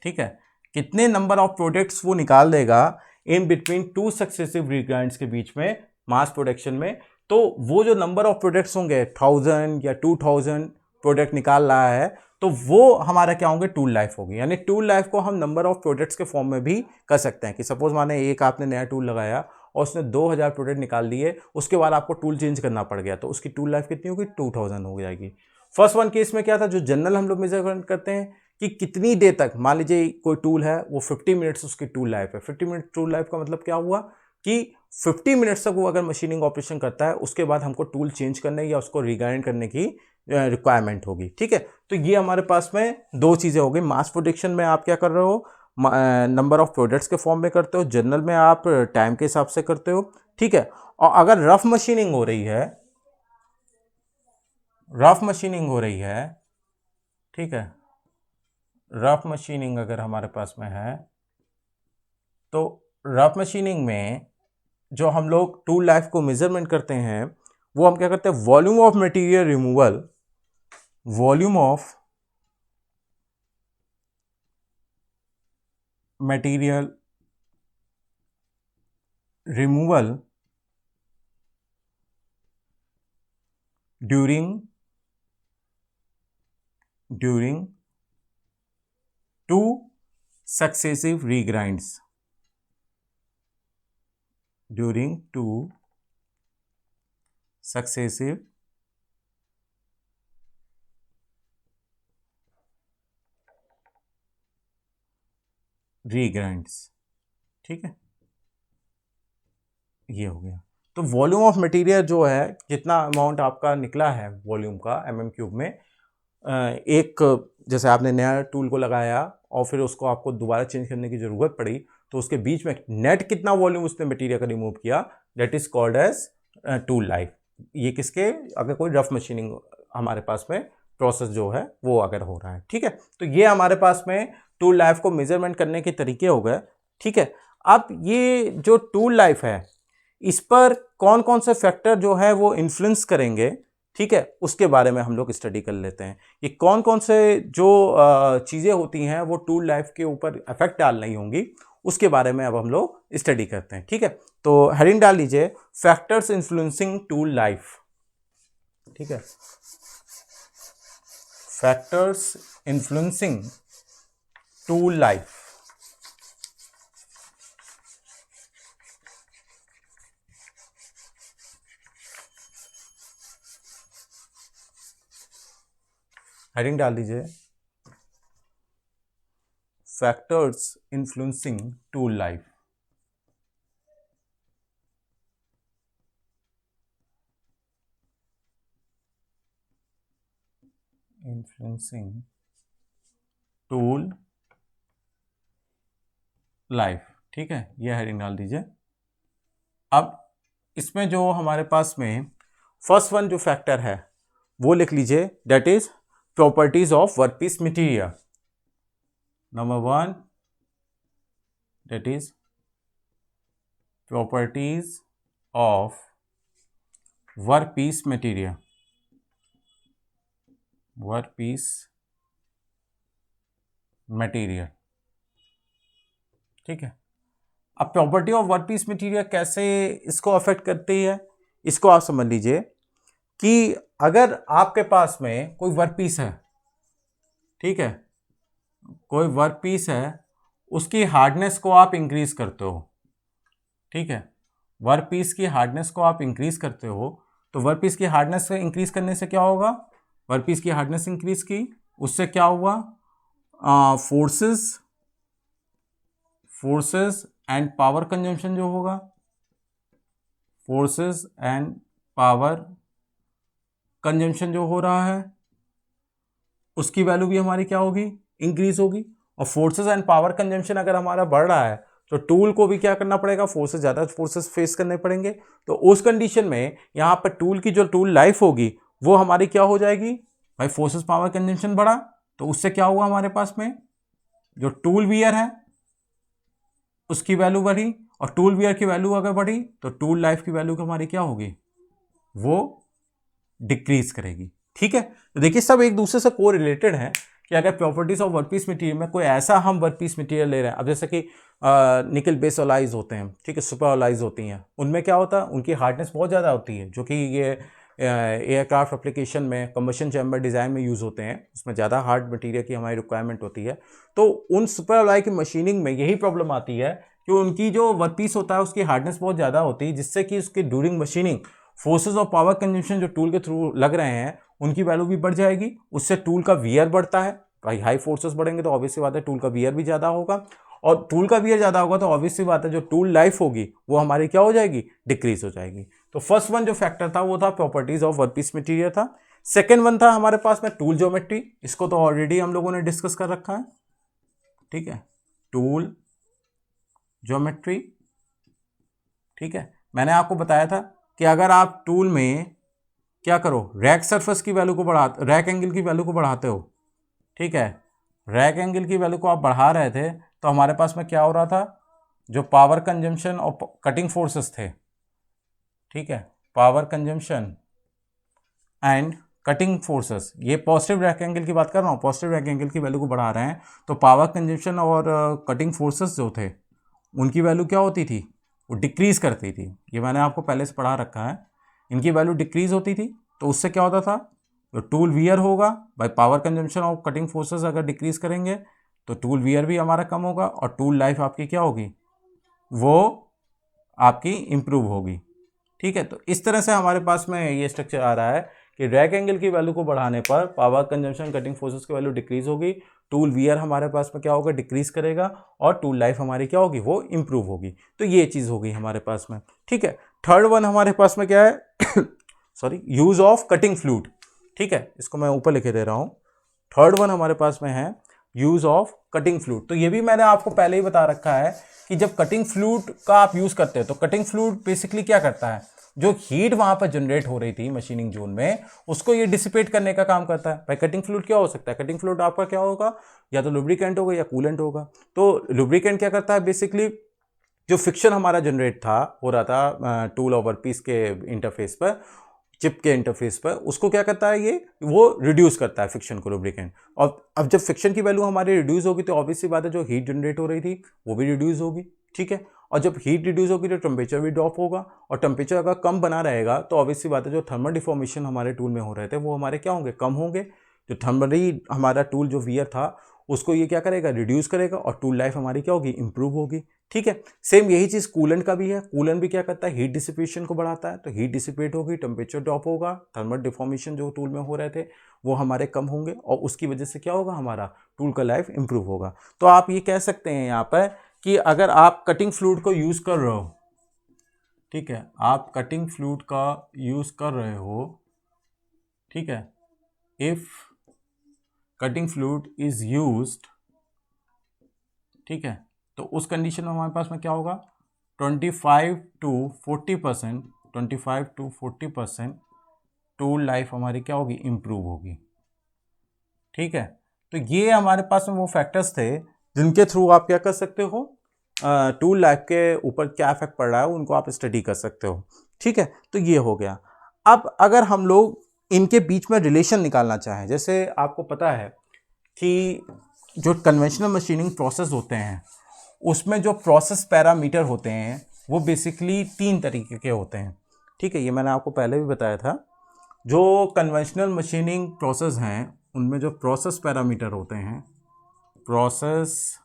S1: ठीक है। कितने नंबर ऑफ प्रोडक्ट्स वो निकाल देगा इन बिटवीन टू सक्सेसिव रीग्राइंड्स के बीच में मास प्रोडक्शन में, तो वो जो नंबर ऑफ प्रोडक्ट्स होंगे 1000 या 2000 प्रोडक्ट निकाल रहा है, तो वो हमारा क्या होंगे, टूल लाइफ होगी। यानी टूल लाइफ को हम नंबर ऑफ प्रोडक्ट्स के फॉर्म में भी कर सकते हैं कि सपोज माने एक आपने नया टूल लगाया और उसने 2000 प्रोडक्ट निकाल दिए, उसके बाद आपको टूल चेंज करना पड़ गया, तो उसकी टूल लाइफ कितनी होगी, 2000 हो जाएगी। फर्स्ट वन केस में क्या था, जो जनरल हम लोग मेजरमेंट करते हैं कि कितनी देर तक, मान लीजिए कोई टूल है वो 50 मिनट्स उसकी टूल लाइफ है। 50 मिनट टूल लाइफ का मतलब क्या हुआ कि 50 मिनट्स तक वो अगर मशीनिंग ऑपरेशन करता है, उसके बाद हमको टूल चेंज करने या उसको रिग्राइंड करने की रिक्वायरमेंट होगी, ठीक है। तो ये हमारे पास में दो चीज़ें हो गई। मास प्रोडक्शन में आप क्या कर रहे हो, नंबर ऑफ प्रोडक्ट्स के फॉर्म में करते हो, जनरल में आप टाइम के हिसाब से करते हो, ठीक है। और अगर रफ मशीनिंग हो रही है, रफ मशीनिंग हो रही है, ठीक है, रफ मशीनिंग अगर हमारे पास में है, तो रफ मशीनिंग में जो हम लोग टूल लाइफ को मेजरमेंट करते हैं, वो हम क्या करते हैं, volume of material removal, volume of material removal during two successive regrinds, during two successive regrinds, ठीक है। ये हो गया। तो वॉल्यूम ऑफ मटेरियल जो है, जितना अमाउंट आपका निकला है वॉल्यूम का mm³ में, एक जैसे आपने नया टूल को लगाया और फिर उसको आपको दोबारा चेंज करने की ज़रूरत पड़ी, तो उसके बीच में नेट कितना वॉल्यूम उसने मटेरियल का रिमूव किया, that is called as tool life. ये किसके, अगर कोई रफ मशीनिंग हमारे पास में प्रोसेस जो है वो अगर हो रहा है, ठीक है। तो ये हमारे पास में टूल लाइफ को मेजरमेंट करने के तरीके हो गए, ठीक है। अब ये जो टूल लाइफ है, इस पर कौन कौन से फैक्टर जो है वो इन्फ्लुएंस करेंगे, ठीक है, उसके बारे में हम लोग स्टडी कर लेते हैं। ये कौन कौन से जो चीज़ें होती हैं वो टूल लाइफ के ऊपर इफेक्ट डाल रही होंगी, उसके बारे में अब हम लोग स्टडी करते हैं, ठीक है। तो हेडिंग डाल लीजिए, फैक्टर्स इन्फ्लुएंसिंग टूल लाइफ, ठीक है, factors influencing tool life. Heading डाल दीजिए, factors influencing tool life. Influencing tool life, ठीक है, ये हेडिंग डाल दीजिए। अब इसमें जो हमारे पास में फर्स्ट वन जो फैक्टर है वो लिख लीजिए, that is properties of workpiece material. Number one, that is properties of workpiece material, workpiece material, ठीक है। अब प्रॉपर्टी ऑफ वर्कपीस मटेरियल कैसे इसको अफेक्ट करती है, इसको आप समझ लीजिए कि अगर आपके पास में कोई वर्कपीस है, ठीक है, कोई वर्कपीस है, उसकी हार्डनेस को आप इंक्रीज करते हो, ठीक है, वर्कपीस की हार्डनेस को आप इंक्रीज करते हो, तो वर्कपीस की हार्डनेस को इंक्रीज करने से क्या होगा, वर्कपीस की हार्डनेस इंक्रीज की, उससे क्या हुआ, फोर्सेस एंड पावर कंजम्पशन जो होगा, फोर्सेस एंड पावर कंजम्पशन जो हो रहा है उसकी वैल्यू भी हमारी क्या होगी, इंक्रीज होगी। और फोर्सेस एंड पावर कंजम्पशन अगर हमारा बढ़ रहा है तो टूल को भी क्या करना पड़ेगा, फोर्सेस, ज़्यादा फोर्सेस फेस करने पड़ेंगे। तो उस कंडीशन में यहाँ पर टूल की जो टूल लाइफ होगी वो हमारी क्या हो जाएगी, भाई फोर्सेस पावर कंजम्पशन बढ़ा तो उससे क्या हुआ, हमारे पास में जो टूल वियर है उसकी वैल्यू बढ़ी, और टूल वियर की वैल्यू अगर बढ़ी तो टूल लाइफ की वैल्यू हमारी क्या होगी, वो डिक्रीज करेगी। ठीक है, तो देखिए सब एक दूसरे से को रिलेटेड है कि अगर प्रॉपर्टीज ऑफ वर्कपीस मटेरियल में कोई ऐसा हम वर्कपीस मटेरियल ले रहे हैं, अब जैसे कि निकल बेस ऑलाइज होते हैं, ठीक है, सुपर ऑलाइज होती हैं, उनमें क्या होता है, उनकी हार्डनेस बहुत ज़्यादा होती है, जो कि ये एयरक्राफ्ट एप्लीकेशन में कंबशन चैम्बर डिज़ाइन में यूज़ होते हैं, उसमें ज़्यादा हार्ड मटेरियल की हमारी रिक्वायरमेंट होती है। तो उन सुपर ऑलाइ की मशीनिंग में यही प्रॉब्लम आती है कि उनकी जो वर्कपीस होता है उसकी हार्डनेस बहुत ज़्यादा होती है, जिससे कि उसकी ड्यूरिंग मशीनिंग फोर्सेज और पावर कंजम्पशन जो टूल के थ्रू लग रहे हैं उनकी वैल्यू भी बढ़ जाएगी, उससे टूल का वियर बढ़ता है। भाई हाई फोर्सेस बढ़ेंगे तो ऑब्वियसली बात है टूल का वियर भी ज़्यादा होगा, और टूल का वियर ज़्यादा होगा तो ऑब्वियसली बात है जो टूल लाइफ होगी वो हमारी क्या हो जाएगी, डिक्रीज हो जाएगी। तो फर्स्ट वन जो फैक्टर था वो था प्रॉपर्टीज ऑफ वर्कपीस मटेरियल था। सेकेंड वन था हमारे पास में टूल ज्योमेट्री, इसको तो ऑलरेडी हम लोगों ने डिस्कस कर रखा है, ठीक है, टूल ज्योमेट्री। ठीक है, मैंने आपको बताया था कि अगर आप टूल में क्या करो, रैक सरफेस की वैल्यू को रैक एंगल की वैल्यू को बढ़ाते हो, ठीक है, रैक एंगल की वैल्यू को आप बढ़ा रहे थे तो हमारे पास में क्या हो रहा था, जो पावर कंजम्पशन और कटिंग फोर्सेस थे, ठीक है, power consumption and cutting forces, ये पॉजिटिव रैक एंगल की बात कर रहा हूँ, पॉजिटिव रैक एंगल की वैल्यू को बढ़ा रहे हैं तो पावर कंजम्पशन और कटिंग फोर्सेस जो थे उनकी वैल्यू क्या होती थी, वो डिक्रीज करती थी। ये मैंने आपको पहले से पढ़ा रखा है, इनकी वैल्यू डिक्रीज होती थी तो उससे क्या होता था, तो टूल वियर होगा, भाई पावर कंजम्पशन और कटिंग फोर्सेस अगर डिक्रीज करेंगे तो टूल वियर भी हमारा कम होगा और टूल लाइफ आपकी क्या होगी, वो आपकी इम्प्रूव होगी। ठीक है, तो इस तरह से हमारे पास में ये स्ट्रक्चर आ रहा है कि रैक एंगल की वैल्यू को बढ़ाने पर पावर कंजम्पशन कटिंग फोर्सेस की वैल्यू डिक्रीज होगी, टूल वियर हमारे पास में क्या होगा, डिक्रीज करेगा, और टूल लाइफ हमारी क्या होगी, वो इम्प्रूव होगी। तो ये चीज़ होगी हमारे पास में। ठीक है, थर्ड वन हमारे पास में क्या है sorry, use of cutting fluid. ठीक है, इसको मैं ऊपर लिखे दे रहा हूँ, थर्ड वन हमारे पास में है यूज ऑफ कटिंग फ्लूइड। तो ये भी मैंने आपको पहले ही बता रखा है कि जब कटिंग फ्लूइड का आप यूज करते हो तो कटिंग फ्लूइड बेसिकली क्या करता है, जो हीट वहां पर जनरेट हो रही थी मशीनिंग जोन में उसको ये डिसिपेट करने का काम करता है। भाई कटिंग फ्लूइड क्या हो सकता है, कटिंग फ्लूइड आपका क्या होगा, या तो लुब्रिकेंट होगा या कूलेंट होगा। तो लुब्रिकेंट क्या करता है, बेसिकली जो फ्रिक्शन हमारा जनरेट था हो रहा था टूल और वर्कपीस के इंटरफेस पर, चिप के इंटरफेस पर, उसको क्या करता है, ये वो रिड्यूस करता है फ्रिक्शन को, लुब्रिकेंट। और अब जब फ्रिक्शन की वैल्यू हमारी रिड्यूस होगी तो ऑब्वियसली बात है जो हीट जनरेट हो रही थी वो भी रिड्यूस होगी। ठीक है, और जब हीट रिड्यूस होगी तो टेम्परेचर भी ड्रॉप होगा, और टेम्परेचर अगर कम बना रहेगा तो ऑब्वियसली बात है जो थर्मल डिफॉर्मेशन हमारे टूल में हो रहे थे वो हमारे क्या होंगे, कम होंगे। जो थर्मली हमारा टूल जो वियर था उसको ये क्या करेगा, रिड्यूस करेगा, और टूल लाइफ हमारी क्या होगी, इंप्रूव होगी। ठीक है, सेम यही चीज़ कूलेंट का भी है, कूलेंट भी क्या करता है, हीट डिसिपेशन को बढ़ाता है, तो हीट डिसिपेट होगी, टेम्परेचर ड्रॉप होगा, थर्मल डिफॉर्मेशन जो टूल में हो रहे थे वो हमारे कम होंगे, और उसकी वजह से क्या होगा, हमारा टूल का लाइफ इंप्रूव होगा। तो आप ये कह सकते हैं यहाँ पर कि अगर आप कटिंग फ्लूइड को यूज़ कर रहे हो, ठीक है, आप कटिंग फ्लूइड का यूज़ कर रहे हो, ठीक है, if cutting fluid is used, ठीक है, तो उस कंडीशन में हमारे पास में क्या होगा, 25 to 40%, 25 to 40% टूल लाइफ हमारी क्या होगी, इम्प्रूव होगी। ठीक है, तो ये हमारे पास में वो फैक्टर्स थे जिनके थ्रू आप क्या कर सकते हो, टूल लाइफ के ऊपर क्या इफेक्ट पड़ रहा है उनको आप स्टडी कर सकते हो। ठीक है, तो ये हो गया। अब अगर हम लोग इनके बीच में रिलेशन निकालना चाहें, जैसे आपको पता है कि जो कन्वेंशनल मशीनिंग प्रोसेस होते हैं उसमें जो प्रोसेस पैरामीटर होते हैं वो बेसिकली 3 तरीके के होते हैं। ठीक है, ये मैंने आपको पहले भी बताया था। जो कन्वेंशनल मशीनिंग प्रोसेस हैं उनमें जो प्रोसेस पैरामीटर होते हैं, प्रोसेस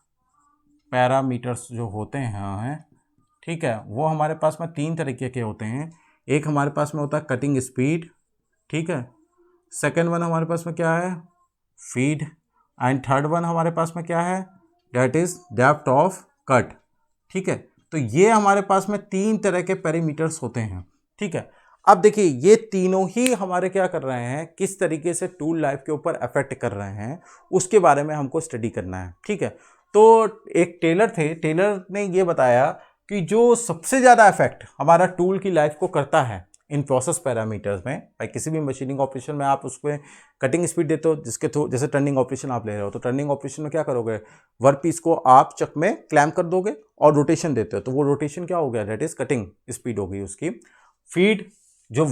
S1: पैरामीटर्स जो होते हैं, ठीक है, वो हमारे पास में 3 तरीके के होते हैं। एक हमारे पास में होता है कटिंग स्पीड, ठीक है, सेकेंड वन हमारे पास में क्या है, फीड, एंड थर्ड वन हमारे पास में क्या है, that is depth of cut. ठीक है, तो ये हमारे पास में 3 तरह के पैरामीटर्स होते हैं। ठीक है, अब देखिए ये तीनों ही हमारे क्या कर रहे हैं, किस तरीके से टूल लाइफ के ऊपर अफेक्ट कर रहे हैं उसके बारे में हमको स्टडी करना है। ठीक है, तो एक टेलर थे, टेलर ने ये बताया कि जो सबसे ज़्यादा इफेक्ट हमारा टूल की लाइफ को करता है इन प्रोसेस पैरामीटर्स में, भाई किसी भी मशीनिंग ऑपरेशन में आप उसमें कटिंग स्पीड देते हो, जिसके थ्रू जैसे टर्निंग ऑपरेशन आप ले रहे हो, तो टर्निंग ऑपरेशन में क्या करोगे, वर्क पीस को आप चक में क्लैम्प कर दोगे और रोटेशन देते हो, तो वो रोटेशन क्या हो गया, दैट इज कटिंग स्पीड हो गई उसकी। फीड जो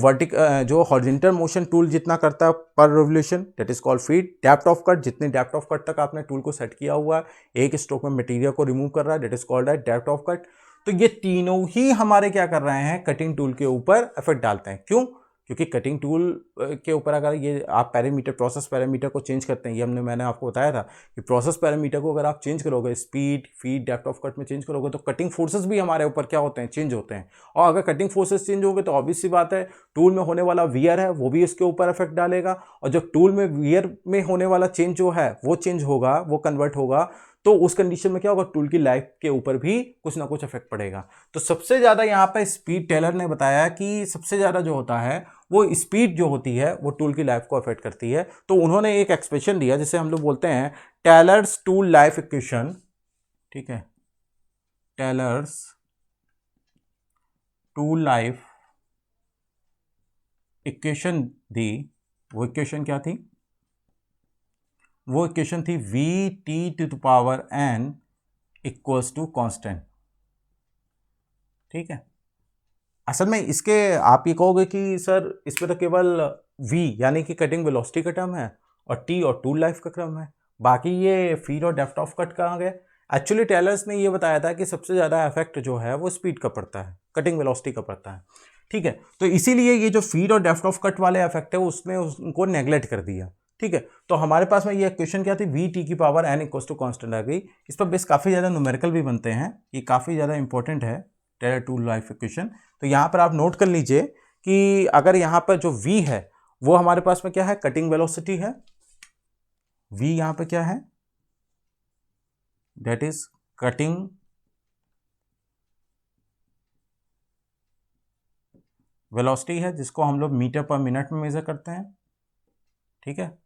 S1: जो हॉरिजॉन्टल मोशन टूल जितना करता है per revolution, that is called feed. Depth of cut, जितने डेप्थ ऑफ कट तक आपने टूल को सेट किया हुआ है, एक स्ट्रोक में मटेरियल को रिमूव कर रहा है, that is called depth of cut. तो ये तीनों ही हमारे क्या कर रहे हैं, कटिंग टूल के ऊपर इफेक्ट डालते हैं। क्यों? क्योंकि कटिंग टूल के ऊपर अगर ये आप पैरामीटर, प्रोसेस पैरामीटर को चेंज करते हैं, ये मैंने आपको बताया था कि प्रोसेस पैरामीटर को अगर आप चेंज करोगे, speed, feed, depth of cut में चेंज करोगे, तो कटिंग फोर्सेस भी हमारे ऊपर क्या होते हैं, चेंज होते हैं। और अगर कटिंग फोर्सेस चेंज होंगे तो ऑब्वियस सी बात है टूल में होने वाला वियर है वो भी इसके ऊपर इफेक्ट डालेगा, और जब टूल में वियर में होने वाला चेंज जो है वो चेंज होगा, वो कन्वर्ट होगा, तो उस कंडीशन में क्या होगा, टूल की लाइफ के ऊपर भी कुछ ना कुछ इफेक्ट पड़ेगा। तो सबसे ज्यादा यहाँ पे स्पीड, टेलर ने बताया कि सबसे ज्यादा जो होता है वो स्पीड जो होती है वो टूल की लाइफ को अफेक्ट करती है। तो उन्होंने एक एक्सप्रेशन दिया जिसे हम लोग बोलते हैं टेलर्स टूल लाइफ इक्वेशन। ठीक है, टेलर्स टूल लाइफ इक्वेशन दी। वो इक्वेशन क्या थी, वो इक्वेशन थी V T to the power N equals to constant. ठीक है, असल में इसके आप ये कहोगे कि सर इसमें तो केवल v यानी कि कटिंग वेलोसिटी का टर्म है और t और टूल लाइफ का क्रम है, बाकी ये फीड और डेप्थ ऑफ कट कहाँ गए। एक्चुअली टेलर्स ने ये बताया था कि सबसे ज़्यादा इफेक्ट जो है वो स्पीड का पड़ता है, कटिंग वेलोसिटी का पड़ता है। ठीक है, तो इसीलिए ये जो फीड और डेप्थ ऑफ कट वाले इफेक्ट है उसने उनको नेग्लेक्ट कर दिया। ठीक है, तो हमारे पास में ये क्वेश्चन क्या थी, वी टी की power N equal to constant आ गई। इस पर बेस काफ़ी ज़्यादा न्यूमेरिकल भी बनते हैं, ये काफ़ी ज़्यादा इंपॉर्टेंट है टेलर टूल लाइफ इक्वेशन। तो यहाँ पर आप नोट कर लीजिए कि अगर यहाँ पर जो v है वो हमारे पास में क्या है, कटिंग वेलोसिटी है। v यहाँ पे क्या है, दैट इज कटिंग वेलोसिटी है, जिसको हम लोग मीटर पर मिनट में मेजर करते हैं। ठीक है,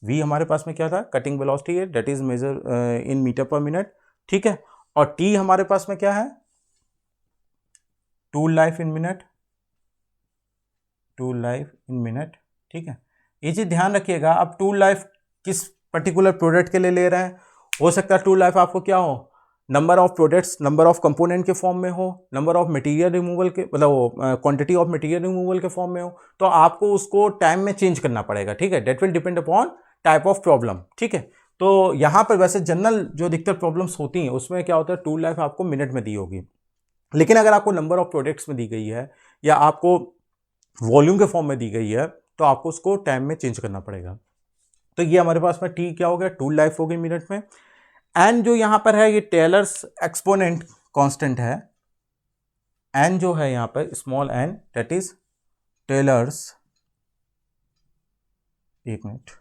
S1: v हमारे पास में क्या था, कटिंग वेलोसिटी है, that is measure in meter per minute. ठीक है, और t हमारे पास में क्या है, tool life in minute, tool life in minute. ठीक है, ये चीज ध्यान रखिएगा। आप टूल लाइफ किस पर्टिकुलर प्रोडक्ट के लिए ले रहे हैं, हो सकता है टूल लाइफ आपको क्या हो, number of products, number of component के फॉर्म में हो, नंबर ऑफ मटेरियल रिमूवल के, मतलब क्वांटिटी ऑफ मटेरियल रिमूवल के फॉर्म में हो, तो आपको उसको टाइम में चेंज करना पड़ेगा। ठीक है, that will depend upon type of problem. ठीक है, तो यहाँ पर वैसे जनरल जो अधिकतर प्रॉब्लम्स होती हैं उसमें क्या होता है, टूल लाइफ आपको मिनट में दी होगी, लेकिन अगर आपको नंबर ऑफ प्रोडक्ट्स में दी गई है या आपको वॉल्यूम के फॉर्म में दी गई है तो आपको उसको टाइम में चेंज करना पड़ेगा। तो ये हमारे पास में टी क्या हो गया, टूल लाइफ हो गई मिनट में। एन जो यहां पर है ये टेलर्स एक्सपोनेंट कांस्टेंट है, एन जो है यहां पर small N, that is Taylor's, एक मिनट,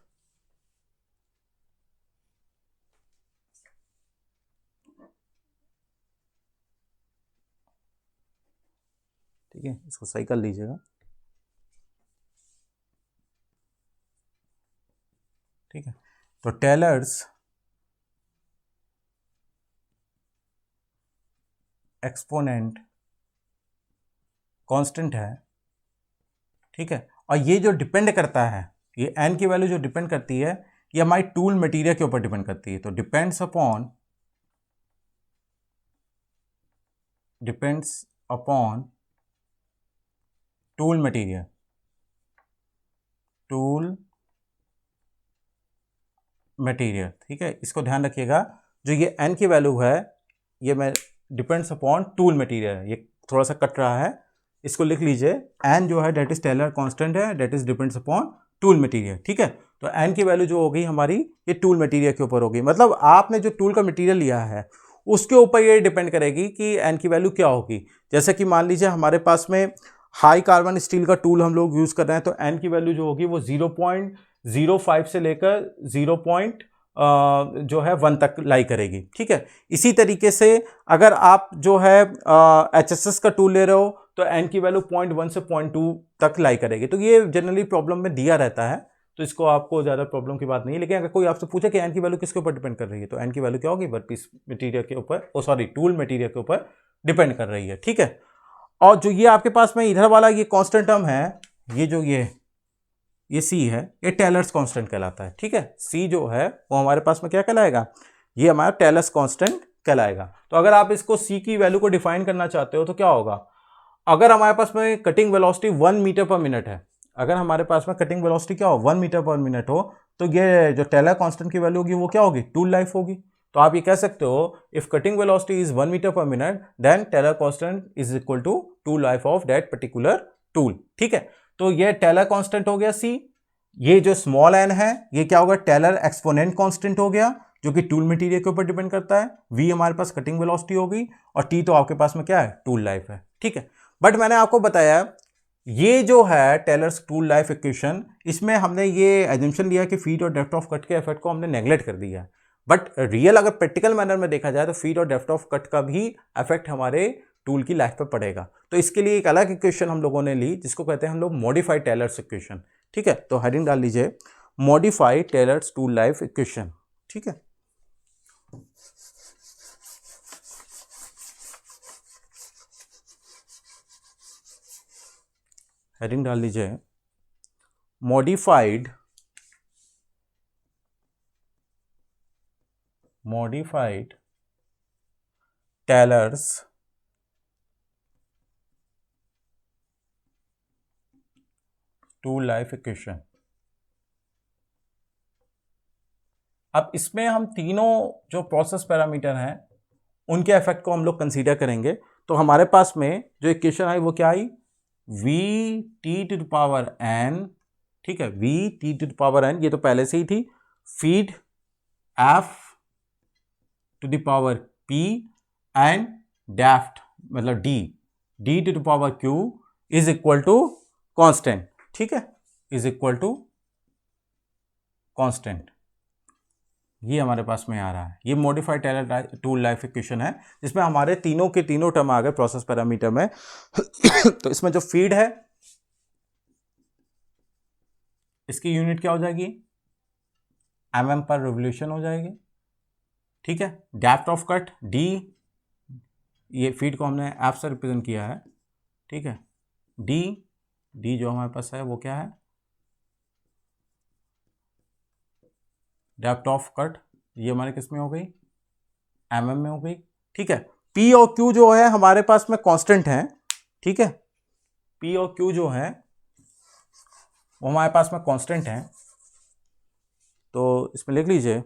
S1: ठीक है, इसको सही कर लीजिएगा। ठीक है, तो टेलर्स एक्सपोनेंट कांस्टेंट है। ठीक है, और ये जो डिपेंड करता है, ये एन की वैल्यू जो डिपेंड करती है ये हमारी टूल मटेरियल के ऊपर डिपेंड करती है। तो depends upon tool material, tool material. ठीक है, इसको ध्यान रखिएगा, जो ये एन की वैल्यू है ये मैं डिपेंड्स अपॉन टूल मटेरियल, ये थोड़ा सा कट रहा है, इसको लिख लीजिए। एन जो है डेट इज टेलर कांस्टेंट है, that is depends upon tool material, ठीक है। तो एन की वैल्यू जो होगी हमारी, ये टूल मटेरियल के ऊपर होगी, मतलब आपने जो टूल का मटेरियल लिया है उसके ऊपर ये डिपेंड करेगी कि एन की वैल्यू क्या होगी। जैसे कि मान लीजिए हमारे पास में हाई कार्बन स्टील का टूल हम लोग यूज कर रहे हैं, तो एन की वैल्यू जो होगी वो 0.05 से लेकर 0. जो है 1 तक लाई करेगी, ठीक है। इसी तरीके से अगर आप जो है HSS का टूल ले रहे हो तो एन की वैल्यू 0.1 से 0.2 तक लाई करेगी। तो ये जनरली प्रॉब्लम में दिया रहता है, तो इसको आपको ज़्यादा प्रॉब्लम की बात नहीं है। लेकिन अगर कोई आपसे पूछे कि एन की वैल्यू किसके ऊपर डिपेंड कर रही है, तो एन की वैल्यू क्या होगी, वर्कपीस मटेरियल के ऊपर, टूल मटेरियल के ऊपर डिपेंड कर रही है, ठीक है। और जो ये आपके पास में इधर वाला ये कांस्टेंट टर्म है, ये जो ये सी है, ये टेलर्स कांस्टेंट कहलाता है, ठीक है। सी जो है वो हमारे पास में क्या कहलाएगा, ये हमारा टेलर्स कांस्टेंट कहलाएगा। तो अगर आप इसको सी की वैल्यू को डिफाइन करना चाहते हो तो क्या होगा, अगर हमारे पास में cutting velocity 1 meter per minute है, अगर हमारे पास में कटिंग वेलोसिटी क्या हो 1 मीटर पर मिनट हो, तो ये जो टेलर कांस्टेंट की वैल्यू होगी वो क्या होगी, टूल लाइफ होगी। तो आप ये कह सकते हो if cutting velocity is 1 meter per minute then Taylor constant is equal to tool life of that particular tool, ठीक है। तो ये टेलर कांस्टेंट हो गया सी। ये जो स्मॉल एन है ये क्या होगा, टेलर एक्सपोनेंट कांस्टेंट हो गया, जो कि टूल मटेरियल के ऊपर डिपेंड करता है। वी हमारे पास कटिंग वेलोसिटी होगी और टी तो आपके पास में क्या है, टूल लाइफ है, ठीक है। बट मैंने आपको बताया ये जो है टेलर्स टूल लाइफ इक्वेशन, इसमें हमने ये एजम्पशन लिया कि फीड और डेप्थ ऑफ कट के इफेक्ट को हमने नेग्लेक्ट कर दिया है। बट रियल अगर प्रैक्टिकल मैनर में देखा जाए तो फीड और डेप्थ ऑफ कट का भी इफेक्ट हमारे टूल की लाइफ पर पड़ेगा। तो इसके लिए एक अलग इक्वेशन हम लोगों ने ली जिसको कहते हैं हम लोग मॉडिफाइड टेलर्स इक्वेशन, ठीक है। तो हेडिंग डाल लीजिए modified Taylor's tool life equation, ठीक है। हेडिंग डाल लीजिए modified Taylor's tool life equation. अब इसमें हम तीनों जो प्रोसेस पैरामीटर हैं उनके इफेक्ट को हम लोग कंसीडर करेंगे। तो हमारे पास में जो इक्वेशन आई वो क्या आई, V T to the power N, ठीक है, V T to the power N, ये तो पहले से ही थी। Feed F to the power P and depth मतलब D to the power Q is equal to constant, ठीक है, इज इक्वल टू कांस्टेंट। ये हमारे पास में आ रहा है, ये modified Taylor tool life equation है जिसमें हमारे तीनों के तीनों टर्म आ गए प्रोसेस पैरामीटर में। तो इसमें जो फीड है इसकी यूनिट क्या हो जाएगी, एमएम पर रिवोल्यूशन हो जाएगी, ठीक है। डेप्थ ऑफ कट डी, ये फीड को हमने एफ से रिप्रेजेंट किया है, ठीक है। डी जो हमारे पास है वो क्या है, डेप्थ ऑफ कट, ये हमारे किस में हो गई, एमएम में हो गई, ठीक है। पी और क्यू जो है हमारे पास में कांस्टेंट है, ठीक है। पी और क्यू जो है वो हमारे पास में कांस्टेंट है, तो इसमें लिख लीजिए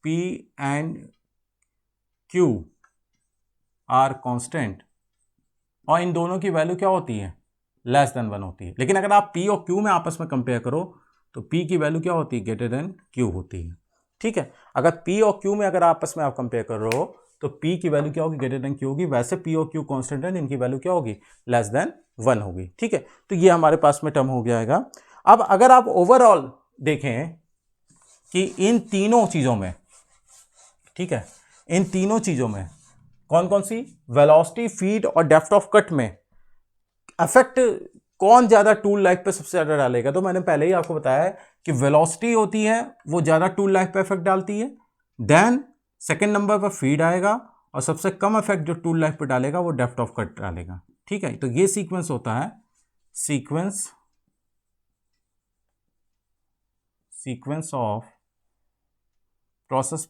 S1: P and Q R constant, और इन दोनों की वैल्यू क्या होती है, लेस देन 1 होती है। लेकिन अगर आप पी और क्यू में आपस में कंपेयर करो तो पी की वैल्यू क्या होती है, ग्रेटर देन क्यू होती है, ठीक है। अगर पी और क्यू में अगर आपस में आप कंपेयर कर रहे हो तो पी की वैल्यू क्या होगी, ग्रेटर देन क्यू होगी। वैसे पी और क्यू कांस्टेंट है, इनकी वैल्यू क्या होगी, लेस देन 1 होगी, ठीक है। तो ये हमारे पास में टर्म हो जाएगा। अब अगर आप ओवरऑल देखें कि इन तीनों चीजों में, ठीक है, इन तीनों चीजों में कौन कौन सी, वेलोसिटी, फीड और डेप्थ ऑफ कट में इफेक्ट कौन ज्यादा टूल लाइफ पे सबसे ज्यादा डालेगा, तो मैंने पहले ही आपको बताया कि वेलोसिटी होती है वो ज्यादा टूल लाइफ पे इफेक्ट डालती है, देन सेकंड नंबर पर फीड आएगा और सबसे कम इफेक्ट जो टूल लाइफ पे डालेगा वो डेप्थ ऑफ कट डालेगा, ठीक है। तो ये सीक्वेंस होता है सीक्वेंस ऑफ प्रोसेस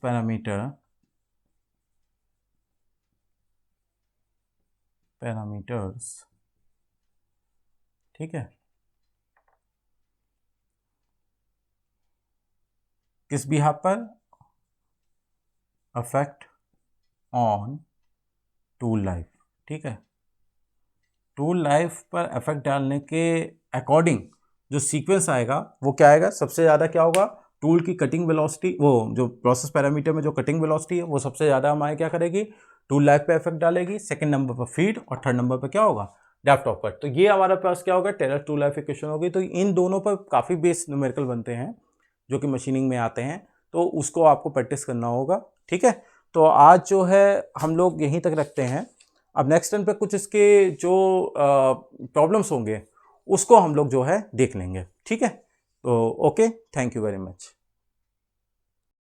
S1: पैरामीटर्स, ठीक है। किस बिहाफ पर, अफेक्ट ऑन टूल लाइफ। ठीक है, टूल लाइफ पर इफेक्ट डालने के अकॉर्डिंग जो सीक्वेंस आएगा वो क्या आएगा, सबसे ज़्यादा क्या होगा, टूल की कटिंग वेलोसिटी, वो जो प्रोसेस पैरामीटर में जो कटिंग वेलोसिटी है वो सबसे ज़्यादा हमारे क्या करेगी, टूल लाइफ पे इफेक्ट डालेगी। सेकंड नंबर पर फीड और थर्ड नंबर पर क्या होगा, डेप्थ ऑफ कट। तो ये हमारे पास क्या होगा, टेलर टूल लाइफ इक्वेशन होगी। तो इन दोनों पर काफ़ी बेस न्यूमेरिकल बनते हैं जो कि मशीनिंग में आते हैं, तो उसको आपको प्रैक्टिस करना होगा। ठीक है, तो आज जो है हम लोग यहीं तक रखते हैं। अब नेक्स्ट टर्न पे कुछ इसके जो प्रॉब्लम्स होंगे उसको हम लोग जो है देख लेंगे। ठीक है, तो okay, thank you very much.